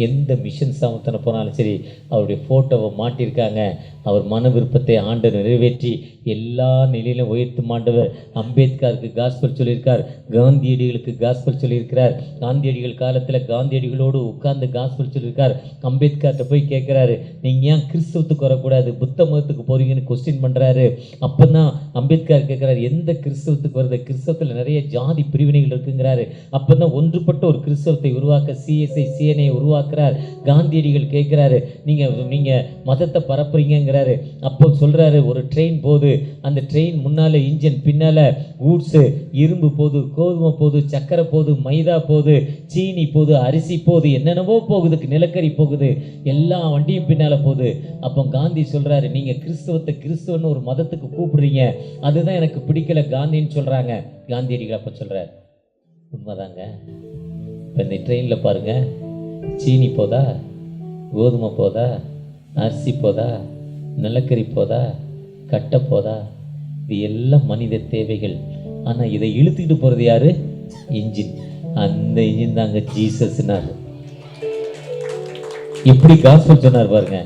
எந்த மிஷன் சாமத்தனை போனாலும் சரி, அவருடைய ஃபோட்டோவை மாட்டியிருக்காங்க. அவர் மன விருப்பத்தை ஆண்டவர் நிறைவேற்றி எல்லா நிலையிலும் உயர்த்தும் ஆண்டவர். அம்பேத்கருக்கு காஸ்பல் சொல்லியிருக்கார், காந்தியடிகளுக்கு காஸ்பல் சொல்லியிருக்கிறார். காந்தியடிகள் காலத்தில் காந்தியடிகளோடு உட்கார்ந்து காஸ்பல் சொல்லியிருக்கார். அம்பேத்கர்கிட்ட போய் கேட்குறாரு, நீங்கள் ஏன் கிறிஸ்தவத்துக்கு வரக்கூடாது, புத்த மதத்துக்கு போகிறீங்கன்னு கொஸ்டின் பண்ணுறாரு. அப்போ தான் அம்பேத்கர் கேட்குறாரு, எந்த கிறிஸ்தவத்துக்கு வருது, கிறிஸ்தவத்தில் நிறைய ஜாதி பிரிவினைகள் இருக்குங்கிறாரு. அப்போ தான் ஒன்றுபட்ட ஒரு கிறிஸ்தவத்தை உருவாக்க CSI CNI உருவாக்குறார். காந்தியடிகள் கேட்குறாரு, நீங்கள் மதத்தை பரப்புறீங்கிறாரு. அப்போ சொல்கிறாரு, ஒரு ட்ரெயின் போகுது, அந்த ட்ரெயின் முன்னால் இன்ஜின், பின்னால் கூட்ஸு, இரும்பு போகுது, கோதுமை போகுது, சக்கரை போகுது, மைதா போகுது, சீனி போகுது, அரிசி போகுது, என்னென்னவோ போகுது, நிலக்கரி போகுது, எல்லா வண்டியும் பின்னால் போகுது. அப்போ காந்தி சொல்கிறாரு, நீங்கள் கிறிஸ்தவன்னு ஒரு மதத்துக்கு கூப்பிடுறீங்க, அதுதான் எனக்கு பிடிக்கல காந்தின்னு சொல்கிறாங்க. காந்தியடிகள் அப்போ சொல்கிறார், உண்மைதாங்க. இப்போ இந்த ட்ரெயினில் பாருங்கள், சீனி போதா, கோதுமை போதா, அரிசி போதா, நிலக்கரி போதா, கட்டை போதா, இது எல்லாம் மனித தேவைகள். ஆனால் இதை இழுத்துக்கிட்டு போகிறது யாரு? இன்ஜின். அந்த இன்ஜின் தாங்க ஜீசஸ்னார். எப்படி காஸ்பல் சொன்னார் பாருங்க.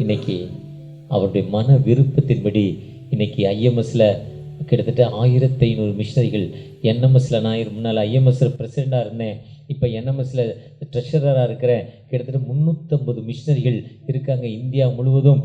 இன்னைக்கு அவருடைய மன விருப்பத்தின்படி இன்னைக்கு ஐஎம்எஸ்ல கிட்டத்தட்ட 1500 மிஷனரிகள். என்எம்எஸ்ல நான் முன்னால் ஐஎம்எஸ்ல பிரசிடெண்டாக இருந்தேன், இப்போ என்எம்எஸ்ல ட்ரெஷரராக இருக்கிறேன். கிட்டத்தட்ட 350 மிஷனரிகள் இருக்காங்க இந்தியா முழுவதும்.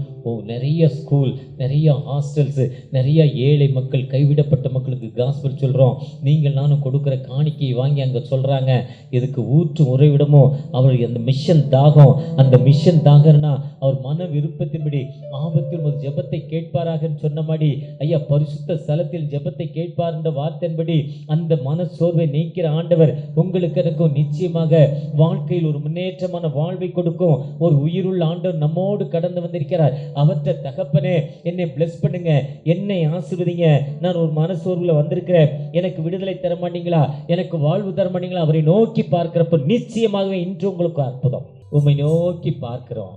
நிறைய ஸ்கூல், நிறைய ஹாஸ்டல்ஸு, நிறைய ஏழை மக்கள், கைவிடப்பட்ட மக்களுக்கு காஸ்பல் சொல்கிறோம். நீங்கள் நானும் கொடுக்குற காணிக்கையை வாங்கி அங்கே சொல்கிறாங்க. இதுக்கு ஊற்று உறைவிடமோ அவர் அந்த மிஷன் தாகம். அந்த மிஷன் தாகம்னா அவர் மன விருப்பத்தின்படி ஆபத்தில் ஒரு ஜெபத்தை கேட்பாராகன்னு சொன்ன மாதிரி, ஐயா பரிசுத்த ஸ்தலத்தில் ஜெபத்தை கேட்பார் என்ற வார்த்தையின்படி அந்த மன சோர்வை நீக்கிற ஆண்டவர் உங்களுக்கு எனக்கும் நிச்சயமாக வாழ்க்கையில் ஒரு முன்னேற்றமான வாழ்வை கொடுக்கும். ஒரு உயிருள்ள ஆண்டவர் நம்மோடு கடந்து வந்திருக்கிறார். அவற்றை தகப்பனே என்னை பிளஸ் பண்ணுங்க, என்னை ஆசீர்வதிங்க. நான் ஒரு மனசோர்வுல வந்திருக்கிறேன், எனக்கு விடுதலை தர மாட்டீங்களா, எனக்கு வாழ்வு தர மாட்டீங்களா? அவரை நோக்கி பார்க்கிறப்ப நிச்சயமாகவே இன்று உங்களுக்கு அற்புதம். உம்மை நோக்கி பார்க்கிறோம்,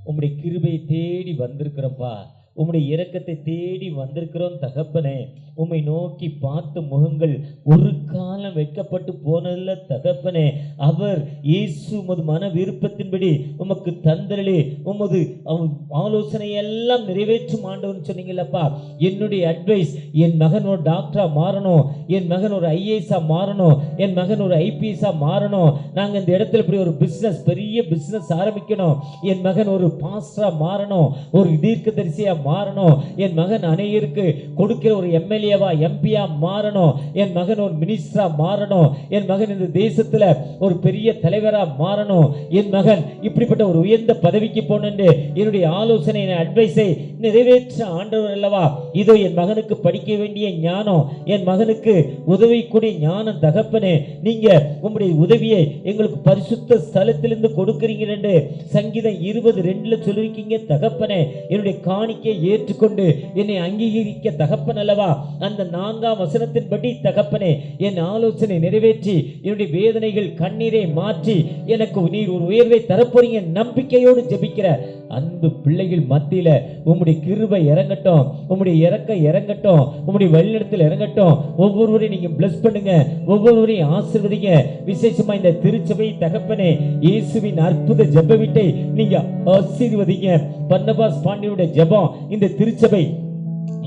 உம்முடைய கிருபையை தேடி வந்திருக்கிறோம்ப்பா, உம்முடைய இரக்கத்தை தேடி வந்திருக்கிறோம் தகப்பனே. உம்மை நோக்கி பார்த்த முகங்கள் ஒரு காலம் வெட்கப்பட்டு போனதில்ல தகப்பனே. அவர் இயேசு உமது மன விருப்பத்தின்படி உமக்கு தந்தரளி உமது ஆலோசனை எல்லாம் நிறைவேற்றும் ஆண்டவன் சொன்னீங்களப்பா. என்னுடைய அட்வைஸ், என் மகன் ஒரு டாக்டரா மாறணும், என் மகன் ஒரு ஐஏஎஸ்ஆ மாறணும், என் மகன் ஒரு ஐபிஎஸ்ஆ மாறணும், நாங்கள் இந்த இடத்துல இப்படி ஒரு பிஸ்னஸ், பெரிய பிஸ்னஸ் ஆரம்பிக்கணும், என் மகன் ஒரு பாஸ்டரா மாறணும், ஒரு தீர்க்கதரிசியா மாறணும், என் மகன் அநேகருக்கு கொடுக்கிற ஒரு எம்எல்ஏவா எம்பியா மாறணும், என் மகன் ஒரு மினிஸ்டரா மாறணும், என் மகன் இந்த தேசத்துல ஒரு பெரிய தலைவரா மாறணும், என் மகன் இப்படிப்பட்ட ஒரு உயர்ந்த பதவிக்கு போனேன். என்னுடைய ஆலோசனை, அட்வைஸை நிறைவேற்ற ஆண்டவர் அல்லவா. இதோ என் மகனுக்கு படிக்க வேண்டிய ஞானம், என் மகனுக்கு உதவிக்கூடிய ஞானம் தகப்பனே, நீங்க உங்களுடைய உதவியை எங்களுக்கு பரிசுத்த ஸ்தலத்திலிருந்து கொடுக்கிறீங்க என்று சங்கீதம் 20:2 சொல்லிருக்கீங்க தகப்பனே. என்னுடைய காணிக்கை ஏற்றுக்கொண்டு என்னை அங்கீகரிக்க தகப்பன் அல்லவா. அந்த 4ஆம் வசனத்தின்படி தகப்பனே என் ஆலோசனை நிறைவேற்றி என்னுடைய வேதனைகள் கண்ணீரை மாற்றி எனக்கு நீர் ஒரு உயர்வை தரப்போறீங்க நம்பிக்கையோடு ஜெபிக்கிற அன்பு பிள்ளைகள் மத்தியில உம்முடைய கிருபை இறங்கட்டும், உம்முடைய இரக்கம் இறங்கட்டும், உம்முடைய வழிநடத்தல் இறங்கட்டும். ஒவ்வொருவரையும் நீங்க பிளஸ் பண்ணுங்க, ஒவ்வொருவரையும் ஆசீர்வதிங்க. விசேஷமா இந்த திருச்சபை தகப்பனே இயேசுவின் அற்புத ஜெப வீட்டை நீங்க ஆசீர்வதிங்க. பர்னபாஸ் பாண்டியனுடைய ஜெபம் இந்த திருச்சபை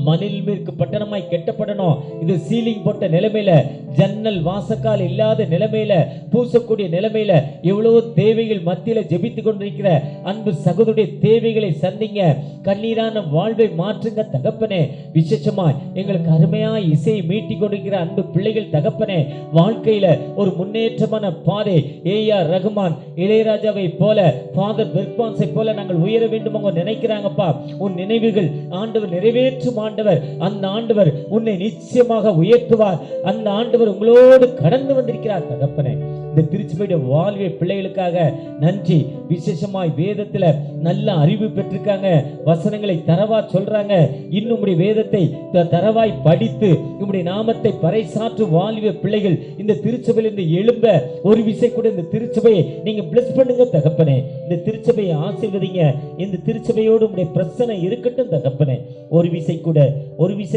மணில்மிற்கு பட்டணமாய் கெட்டப்படணும். இது சீலிங் போட்ட நிலைமையில, ஜன்னல் வாசக்கால் இல்லாத நிலைமையில, பூசக்கூடிய நிலைமையில, எவ்வளவு தேவைகள் மத்தியில ஜெபித்து கொண்டிருக்கிற அன்பு சகோதரருடைய தேவைகளை சந்திங்க. கண்ணீரான வாழ்வை மாற்றுங்க தகப்பனே. விசேஷமா எங்களுக்கு அருமையா இசையை மீட்டி கொண்டிருக்கிற அன்பு பிள்ளைகள் தகப்பனே, வாழ்க்கையில ஒரு முன்னேற்றமான பாதை ஏஆர் ரகுமான், இளையராஜாவை போல, ஃபாதர் பெர்க்மான்ஸை போல நாங்கள் உயர வேண்டும் அவங்க நினைக்கிறாங்கப்பா. உன் நினைவுகள் ஆண்டவர் நிறைவேற்றும் ஆண்டவர். அந்த ஆண்டவர் உன்னை நிச்சயமாக உயர்த்துவார். அந்த ஆண்டவர் உங்களோடு கடந்து வந்திருக்கிறார் தகப்பனே. இந்த திருச்சபையுடைய வாழ்வை பிள்ளைகளுக்காக நன்றி. விசேஷமாய் வேதத்துல நல்ல அறிவு பெற்றிருக்காங்க, வசனங்களை தரவா சொல்றாங்க. இன்னும் உடைய வேதத்தை தரவாய் படித்து உம்முடைய நாமத்தை பறைசாற்று வாழ்விய பிள்ளைகள் இந்த திருச்சபையிலிருந்து எழும்ப ஒரு விசை கூட இந்த திருச்சபையை நீங்க பிளஸ் பண்ணுங்க தகப்பனே. இந்த திருச்சபையை ஆசீர்வதிங்க. இந்த திருச்சபையோடு உம்முடைய பிரச்சனை இருக்கட்டும் தகப்பனே. ஒரு விசை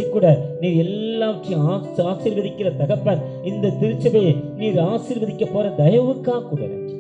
கூட நீர் எல்லாவற்றையும் ஆசீர்வதிக்கிற தகப்பன். இந்த திருச்சபையை நீர் ஆசீர்வதிக்க போற தயவுக்காக கூட நன்றி.